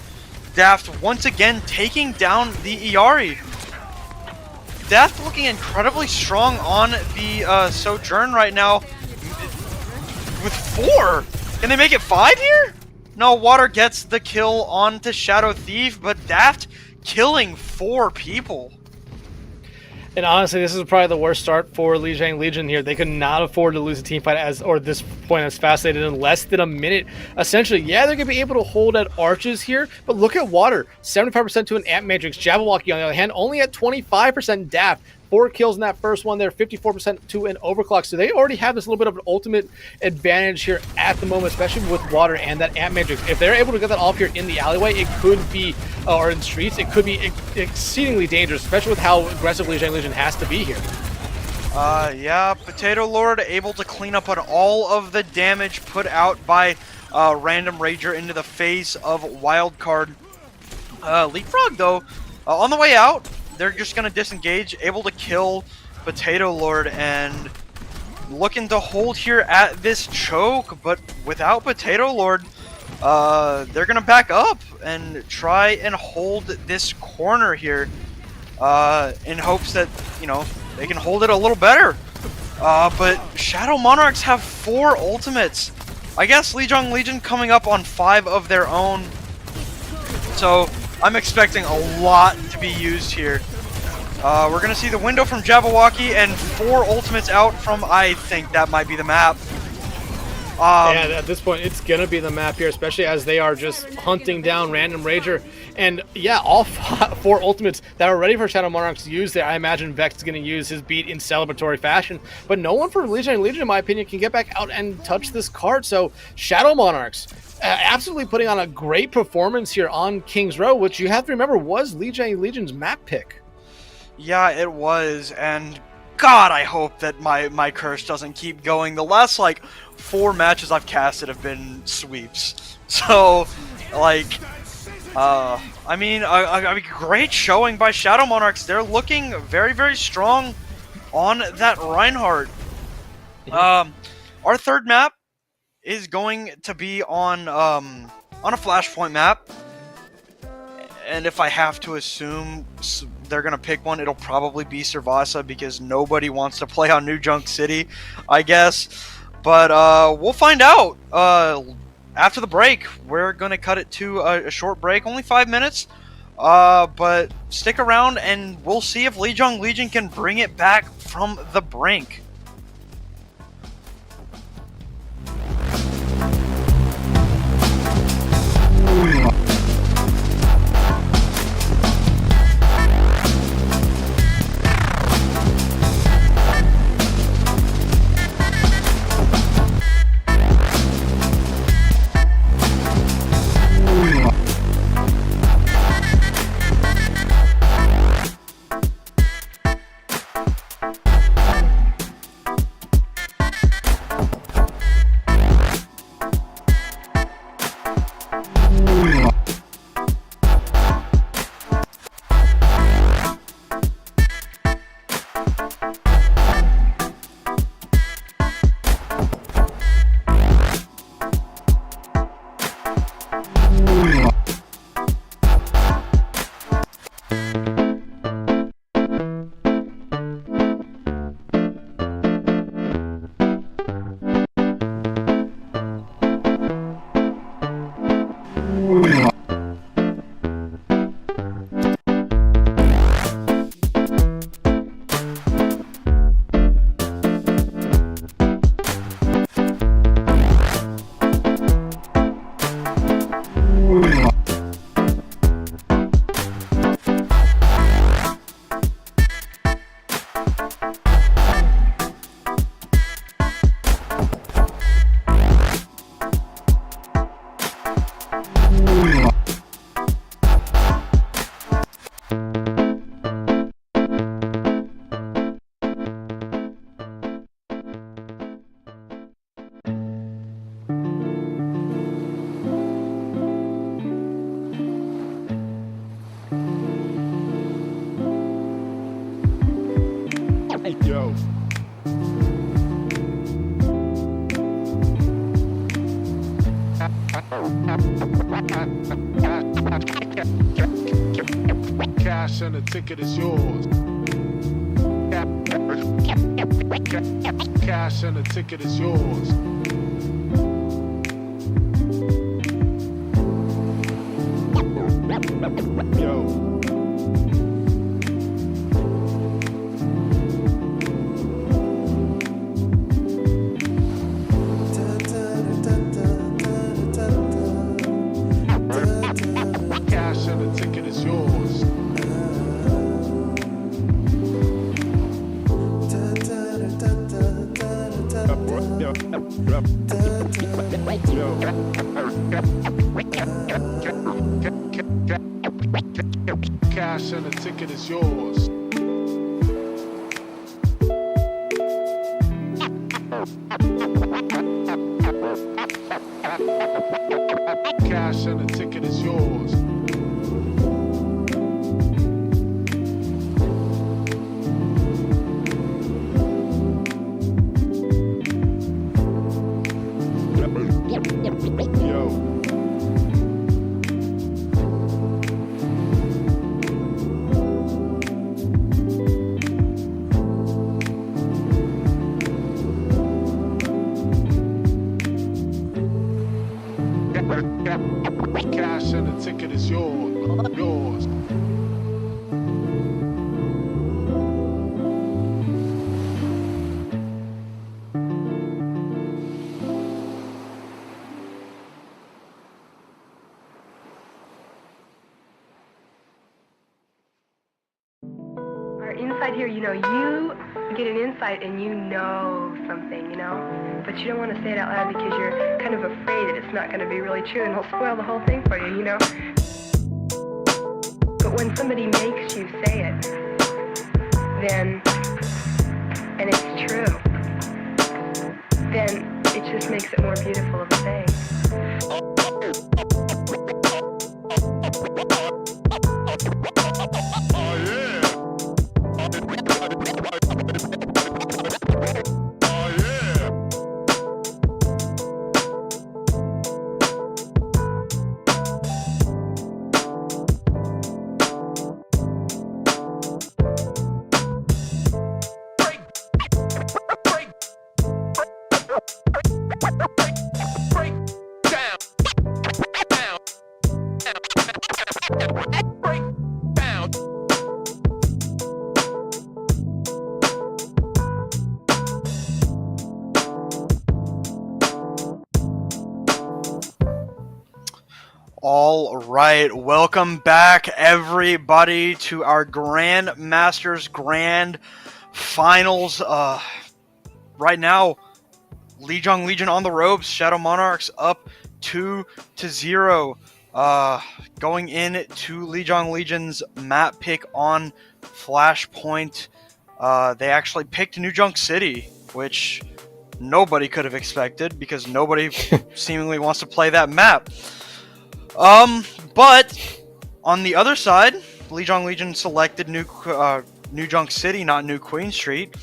B: Daft once again taking down the Iari. Daft looking incredibly strong on the Sojourn right now with 4. Can they make it 5 here? No, Water gets the kill onto Shadow Thief, but Daft killing 4 people.
C: And honestly, this is probably the worst start for Legion here. They could not afford to lose a team fight this point as fast as they did in less than a minute. Essentially, yeah, they're going to be able to hold at arches here, but look at Water. 75% to an Amp Matrix. Jabberwocky, on the other hand, only at 25%. Daft, 4 kills in that first one there, 54% to an overclock. So they already have this little bit of an ultimate advantage here at the moment, especially with Water and that Amp Matrix. If they're able to get that off here in the alleyway, it could be, or in the streets, it could be exceedingly dangerous, especially with how aggressive Legion has to be here.
B: Yeah, Potato Lord able to clean up on all of the damage put out by Random Rager into the face of Wildcard. Leapfrog, though, On the way out, they're just going to disengage, able to kill Potato Lord, and looking to hold here at this choke, but without Potato Lord, they're going to back up and try and hold this corner here in hopes that, you know, they can hold it a little better. But Shadow Monarchs have 4 ultimates. I guess Lijiang Legion coming up on 5 of their own. So I'm expecting a lot to be used here. We're going to see the window from Jabberwocky and 4 ultimates out from, I think that might be the map.
C: Yeah, at this point, it's going to be the map here, especially as they are just hunting down Random Rager. And yeah, all 4 ultimates that are ready for Shadow Monarchs to use there. I imagine Vex is going to use his beat in celebratory fashion. But no one for Lijiang Legion, in my opinion, can get back out and touch this card. So Shadow Monarchs absolutely putting on a great performance here on King's Row, which you have to remember was Lijiang Legion's map pick.
B: Yeah, it was, and God, I hope that my curse doesn't keep going. The last, like, 4 matches I've casted have been sweeps. So, like, I mean, a great showing by Shadow Monarchs. They're looking very, very strong on that Reinhardt. Our third map is going to be on a Flashpoint map. And if I have to assume they're going to pick one, it'll probably be Servasa because nobody wants to play on New Junk City, I guess. But we'll find out after the break. We're going to cut it to a short break, only 5 minutes. But stick around and we'll see if Lijiang Legion can bring it back from the brink.
D: Yo. Cash and the ticket is yours. Cash and the ticket is yours. Yo. Cash and the ticket is yours. Cash and the ticket is yours. Cash and the ticket is yours. Cash and the ticket is yours. Yours.
E: Inside here, you get an insight and you know something, but you don't want to say it out loud because you're kind of afraid that it's not going to be really true and it'll spoil the whole thing for you, But when somebody makes you say it, then, and it's true, then it just makes it more beautiful of a thing.
B: All right, welcome back, everybody, to our Grand Masters Grand Finals. Right now, Lijiang Legion on the ropes. Shadow Monarchs up 2-0. Going into Lijiang Legion's map pick on Flashpoint. They actually picked New Junk City, which nobody could have expected because nobody seemingly wants to play that map. But on the other side, Lijiang Legion selected New Junk City, not New Queen Street.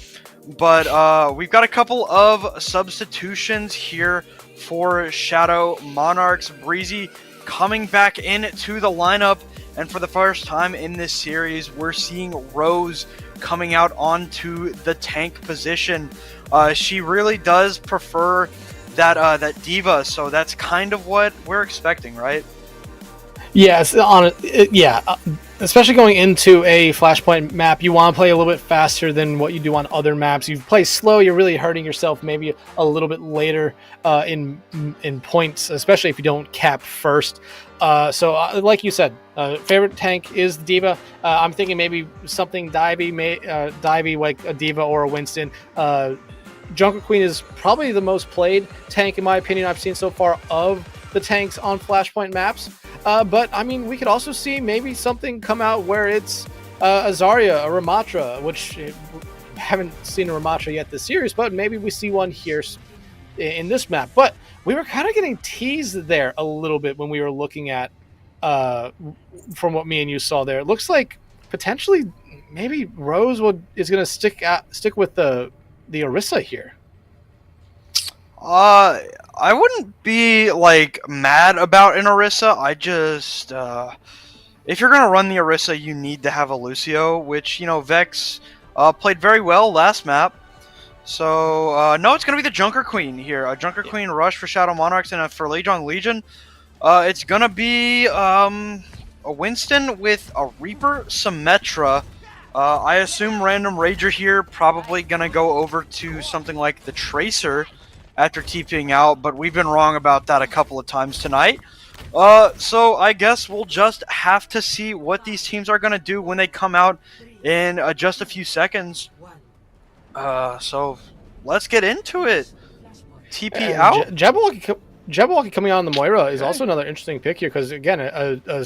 B: But we've got a couple of substitutions here for Shadow Monarchs. Breezy coming back into the lineup, and for the first time in this series, we're seeing Rose coming out onto the tank position. She really does prefer that diva, so that's kind of what we're expecting, right?
C: Yes, especially going into a Flashpoint map, you want to play a little bit faster than what you do on other maps. You play slow, you're really hurting yourself maybe a little bit later in points, especially if you don't cap first. So like you said, favorite tank is the diva. I'm thinking maybe something divey like a diva or a Winston. Junker Queen is probably the most played tank, in my opinion, I've seen so far of the tanks on Flashpoint maps. But, I mean, we could also see maybe something come out where it's a Zarya, a Ramatra, which haven't seen a Ramatra yet this series, but maybe we see one here in this map. But we were kind of getting teased there a little bit when we were looking at, from what me and you saw there. It looks like potentially maybe Rose is going to stick with the Orisa here.
B: I wouldn't be, mad about an Orisa. I just, if you're going to run the Orisa, you need to have a Lucio, which, Vex played very well last map. So, no, it's going to be the Junker Queen here. A Junker Queen rush for Shadow Monarchs, and for Lijiang Legion, it's going to be a Winston with a Reaper Symmetra. I assume Random Rager here probably going to go over to something like the Tracer after TPing out, but we've been wrong about that a couple of times tonight. So I guess we'll just have to see what these teams are going to do when they come out in just a few seconds. So let's get into it. TP out.
C: Jabberwocky coming out on the Moira is also another interesting pick here because, again, a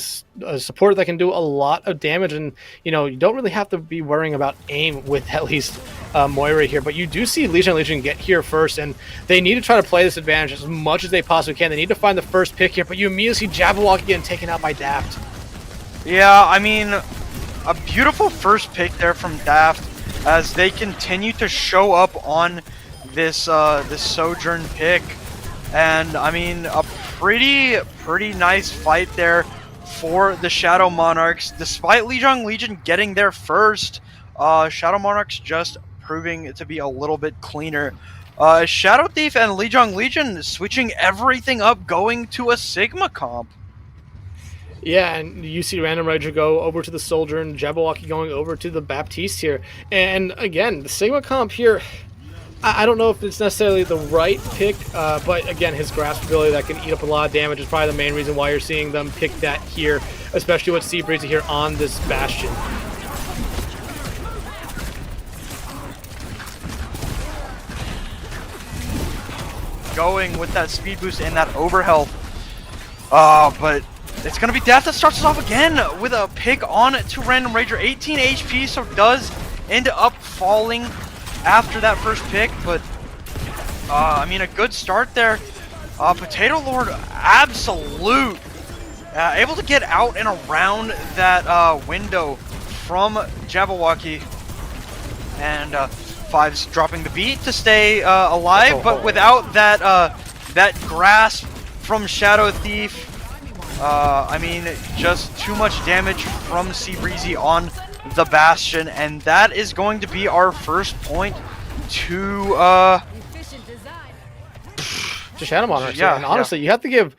C: support that can do a lot of damage, and you don't really have to be worrying about aim with at least Moira here. But you do see Lijiang Legion get here first, and they need to try to play this advantage as much as they possibly can. They need to find the first pick here, but you immediately see Jabberwocky getting taken out by Daft.
B: Yeah, I mean, a beautiful first pick there from Daft as they continue to show up on this Sojourn pick. And, I mean, a pretty nice fight there for the Shadow Monarchs. Despite Lijiang Legion getting there first, Shadow Monarchs just proving to be a little bit cleaner. Shadow Thief and Lijiang Legion switching everything up, going to a Sigma comp.
C: Yeah, and you see Random Ranger go over to the Soldier and Jabberwocky going over to the Baptiste here. And again, the Sigma comp here, I don't know if it's necessarily the right pick, but again, his grasp ability that can eat up a lot of damage is probably the main reason why you're seeing them pick that here, especially with Sea Breezy here on this Bastion.
B: Going with that speed boost and that overhealth. But it's going to be Death that starts us off again with a pick on to Random Ranger. 18 HP, so does end up falling after that first pick. But, I mean, a good start there. Potato Lord, absolute. Able to get out and around that window from Jabberwocky. And Five's dropping the beat to stay alive, but without that that grasp from Shadow Thief, I mean, just too much damage from Sea Breezy on the Bastion, and that is going to be our first point to
C: Shadow Monarchs.
B: Yeah,
C: and honestly, you have to give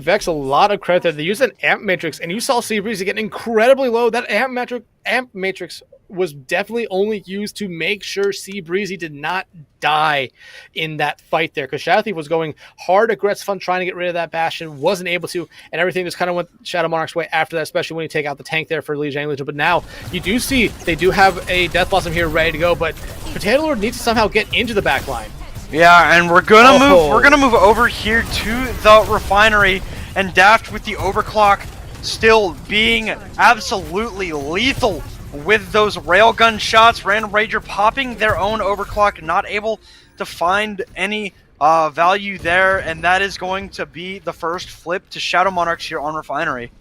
C: Vex a lot of credit there. They used an amp matrix, and you saw Sea Breezy get incredibly low. That amp matrix was definitely only used to make sure Sea Breezy did not die in that fight there, because Shadow Thief was going hard aggressive on trying to get rid of that Bastion, wasn't able to, and everything just kind of went Shadow Monarch's way after that, especially when you take out the tank there for Lijiang Legion. But now you do see they do have a Death Blossom here ready to go, but Potato Lord needs to somehow get into the back line.
B: Yeah, and we're gonna move over here to the refinery, and Daft with the overclock still being absolutely lethal with those railgun shots. Random Ranger popping their own overclock, not able to find any value there, and that is going to be the first flip to Shadow Monarchs here on refinery.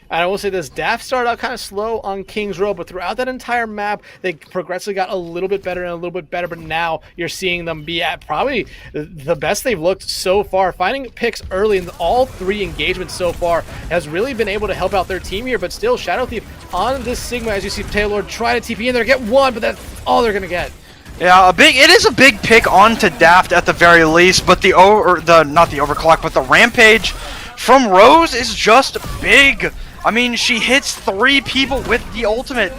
C: And I will say this, Daft started out kind of slow on King's Row, but throughout that entire map, they progressively got a little bit better and a little bit better, but now you're seeing them be at probably the best they've looked so far. Finding picks early in all three engagements so far has really been able to help out their team here, but still, Shadow Thief on this Sigma, as you see Potato Lord try to TP in there, get one, but that's all they're going to get.
B: Yeah, it is a big pick onto Daft at the very least, but not the overclock, but the Rampage from Rose is just big. I mean, she hits 3 people with the ultimate,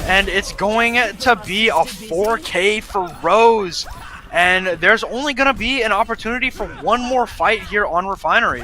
B: and it's going to be a 4K for Rose. And there's only going to be an opportunity for one more fight here on Refinery.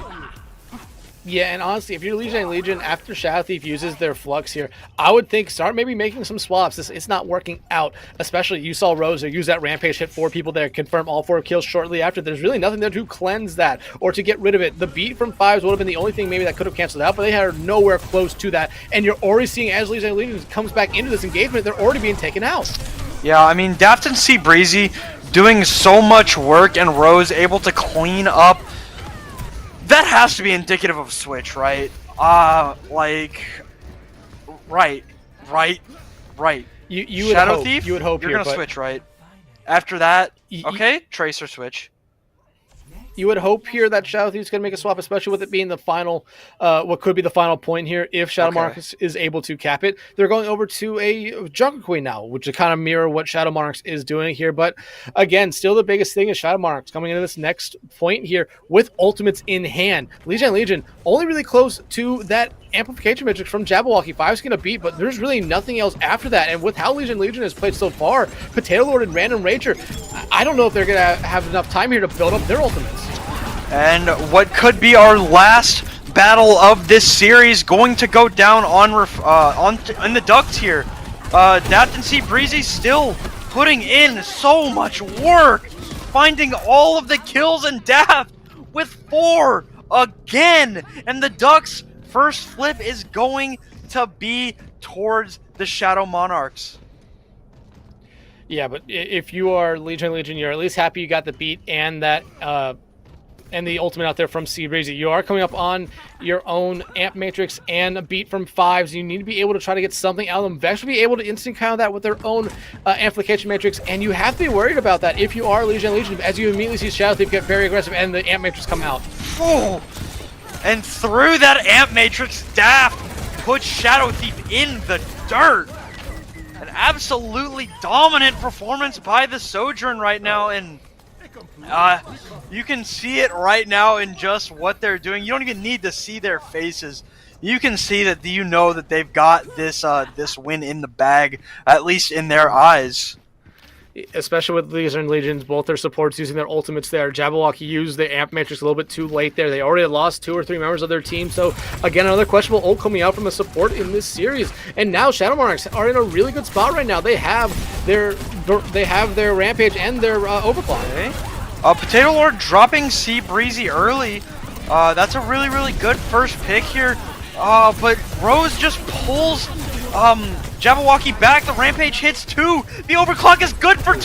C: Yeah, and honestly, if you're Lijiang Legion, after Shadow Thief uses their Flux here, I would think start maybe making some swaps. It's not working out, especially you saw Rose use that Rampage, hit 4 people there, confirm all 4 kills shortly after. There's really nothing there to cleanse that or to get rid of it. The beat from Fives would have been the only thing maybe that could have canceled out, but they are nowhere close to that. And you're already seeing as Lijiang Legion comes back into this engagement, they're already being taken out.
B: Yeah, I mean, Daft and Sea Breezy doing so much work, and Rose able to clean up. That has to be indicative of Switch, right? Right.
C: You would
B: Shadow
C: hope,
B: Thief?
C: you would hope
B: You're
C: here,
B: gonna
C: but
B: switch, right? After that, okay, Tracer switch.
C: you would hope here that Shadow Thief's going to make a swap, especially with it being the final, what could be the final point here if Shadow Monarchs is able to cap it. They're going over to a Jungle Queen now, which is kind of mirror what Shadow Monarchs is doing here. But again, still the biggest thing is Shadow Monarchs coming into this next point here with ultimates in hand. Lijiang Legion only really close to that amplification matrix from Jabberwocky. 5's going to beat, but there's really nothing else after that. And with how Lijiang Legion has played so far, Potato Lord and Random Ranger, I don't know if they're going to have enough time here to build up their ultimates.
B: And what could be our last battle of this series going to go down in the ducts here. Daft and Sea Breezy still putting in so much work, finding all of the kills, and Daft with 4 again. And the ducks' first flip is going to be towards the Shadow Monarchs.
C: Yeah, but if you are Lijiang Legion, you're at least happy you got the beat and that and the ultimate out there from Sea Breezy. You are coming up on your own amp matrix and a beat from 5s. You need to be able to try to get something out of them. Vex will be able to instant counter that with their own amplification matrix, and you have to be worried about that if you are Lijiang Legion, as you immediately see Shadow Thief get very aggressive and the amp matrix come out.
B: Oh. And through that amp matrix, Daft puts Shadow Thief in the dirt. An absolutely dominant performance by the Sojourn right now, and you can see it right now in just what they're doing. You don't even need to see their faces. You can see that you know that they've got this this win in the bag, at least in their eyes.
C: Especially with Lijiang Legions, both their supports using their ultimates there. Jabberwocky used the amp matrix a little bit too late there. They already lost 2 or 3 members of their team, so again, another questionable ult coming out from a support in this series. And now Shadow Monarchs are in a really good spot right now. They have their Rampage and their Overclock.
B: Okay. Potato Lord dropping Sea Breezy early. That's a really, really good first pick here. But Rose just pulls Jabberwocky back. The Rampage hits 2. The Overclock is good for 2.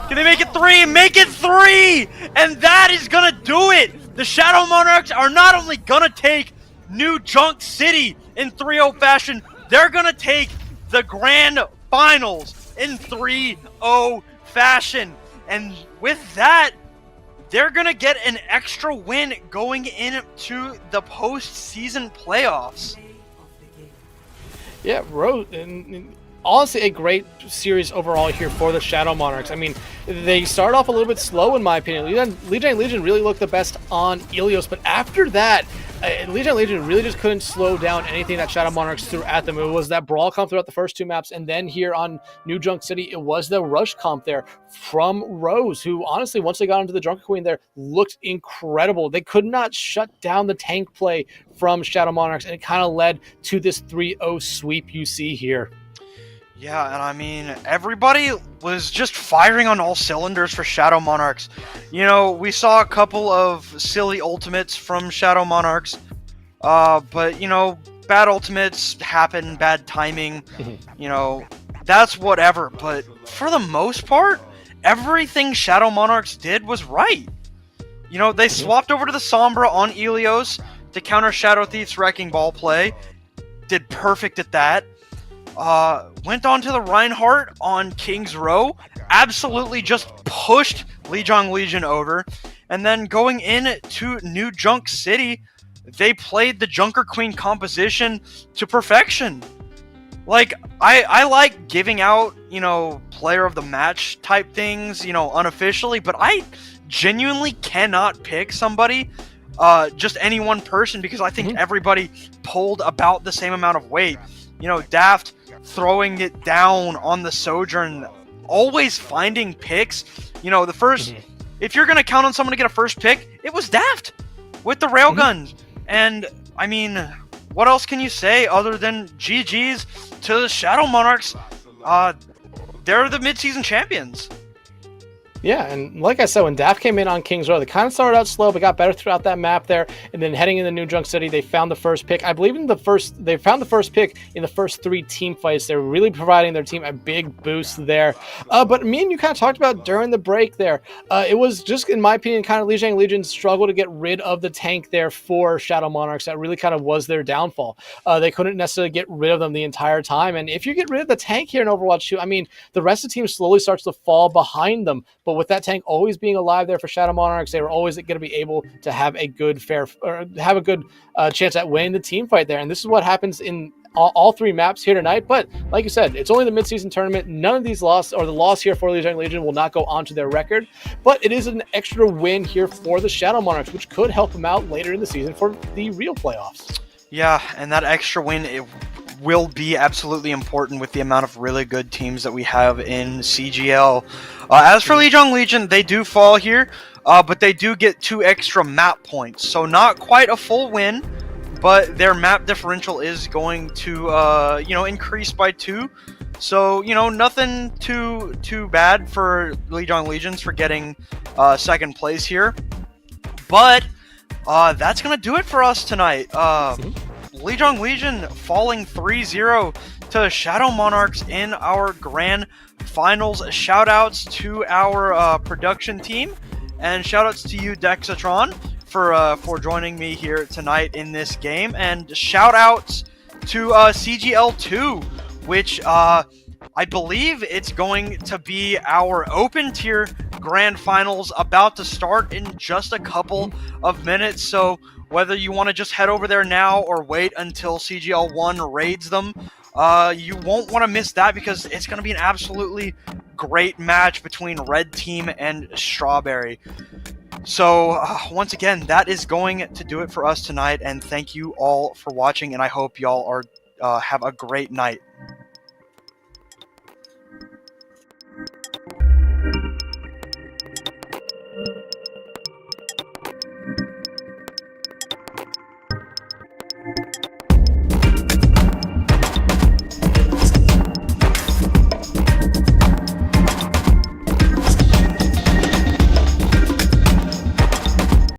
B: Can they make it 3? Make it 3! And that is gonna do it! The Shadow Monarchs are not only gonna take New Junk City in 3-0 fashion, they're gonna take the Grand Finals in 3-0 fashion. And with that, they're going to get an extra win going into the postseason playoffs.
C: Yeah, Rose, and honestly, a great series overall here for the Shadow Monarchs. I mean, they start off a little bit slow, in my opinion. Lijiang Legion really looked the best on Ilios, but after that, Lijiang Legion really just couldn't slow down anything that Shadow Monarchs threw at them. It was that brawl comp throughout the first 2 maps, and then here on New Junk City, it was the rush comp there from Rose, who honestly, once they got into the Drunken Queen there, looked incredible. They could not shut down the tank play from Shadow Monarchs, and it kind of led to this 3-0 sweep you see here.
B: Yeah, and I mean, everybody was just firing on all cylinders for Shadow Monarchs. You know, we saw a couple of silly ultimates from Shadow Monarchs, but, you know, bad ultimates happen, bad timing, you know, that's whatever. But for the most part, everything Shadow Monarchs did was right. You know, they swapped over to the Sombra on Ilios to counter Shadow Thief's Wrecking Ball play. Did perfect at that. Went on to the Reinhardt on King's Row. Absolutely just pushed Lijiang Legion over. And then going in to New Junk City, they played the Junker Queen composition to perfection. Like, I like giving out, you know, player of the match type things, you know, unofficially, but I genuinely cannot pick somebody, just any one person, because I think everybody pulled about the same amount of weight. You know, Daft throwing it down on the Sojourn, always finding picks. You know, the first, if you're going to count on someone to get a first pick, it was Daft with the railgun. And, I mean, what else can you say other than GG's to the Shadow Monarchs? They're the midseason champions.
C: Yeah, and like I said, when Daft came in on King's Row, they kind of started out slow, but got better throughout that map there. And then heading into New Junk City, they found the first pick. I believe they found the first pick in the first 3 team fights. They're really providing their team a big boost there. But me and you kind of talked about during the break there. It was just, in my opinion, kind of Lijiang Legion's struggle to get rid of the tank there for Shadow Monarchs. That really kind of was their downfall. They couldn't necessarily get rid of them the entire time. And if you get rid of the tank here in Overwatch 2, I mean, the rest of the team slowly starts to fall behind them. But with that tank always being alive there for Shadow Monarchs, they were always going to be able to have a good chance at winning the team fight there. And this is what happens in all 3 maps here tonight. But like you said, it's only the midseason tournament. None of these loss or the loss here for Lijiang Legion will not go onto their record. But it is an extra win here for the Shadow Monarchs, which could help them out later in the season for the real playoffs.
B: Yeah, and that extra win, it will be absolutely important with the amount of really good teams that we have in CGL. As for Lijiang Legion, they do fall here, but they do get 2 extra map points. So not quite a full win, but their map differential is going to, you know, increase by 2. So, you know, nothing too bad for Lijiang Legions for getting second place here. But that's going to do it for us tonight. Lijiang Legion falling 3-0 to Shadow Monarchs in our Grand Finals. Shoutouts to our production team, and shoutouts to you, Dexatron, for joining me here tonight in this game. And shoutouts to CGL 2, which I believe it's going to be our open tier Grand Finals about to start in just a couple of minutes. So whether you want to just head over there now or wait until CGL 1 raids them, You won't want to miss that because it's going to be an absolutely great match between Red Team and Strawberry. So, once again, that is going to do it for us tonight, and thank you all for watching, and I hope y'all are have a great night.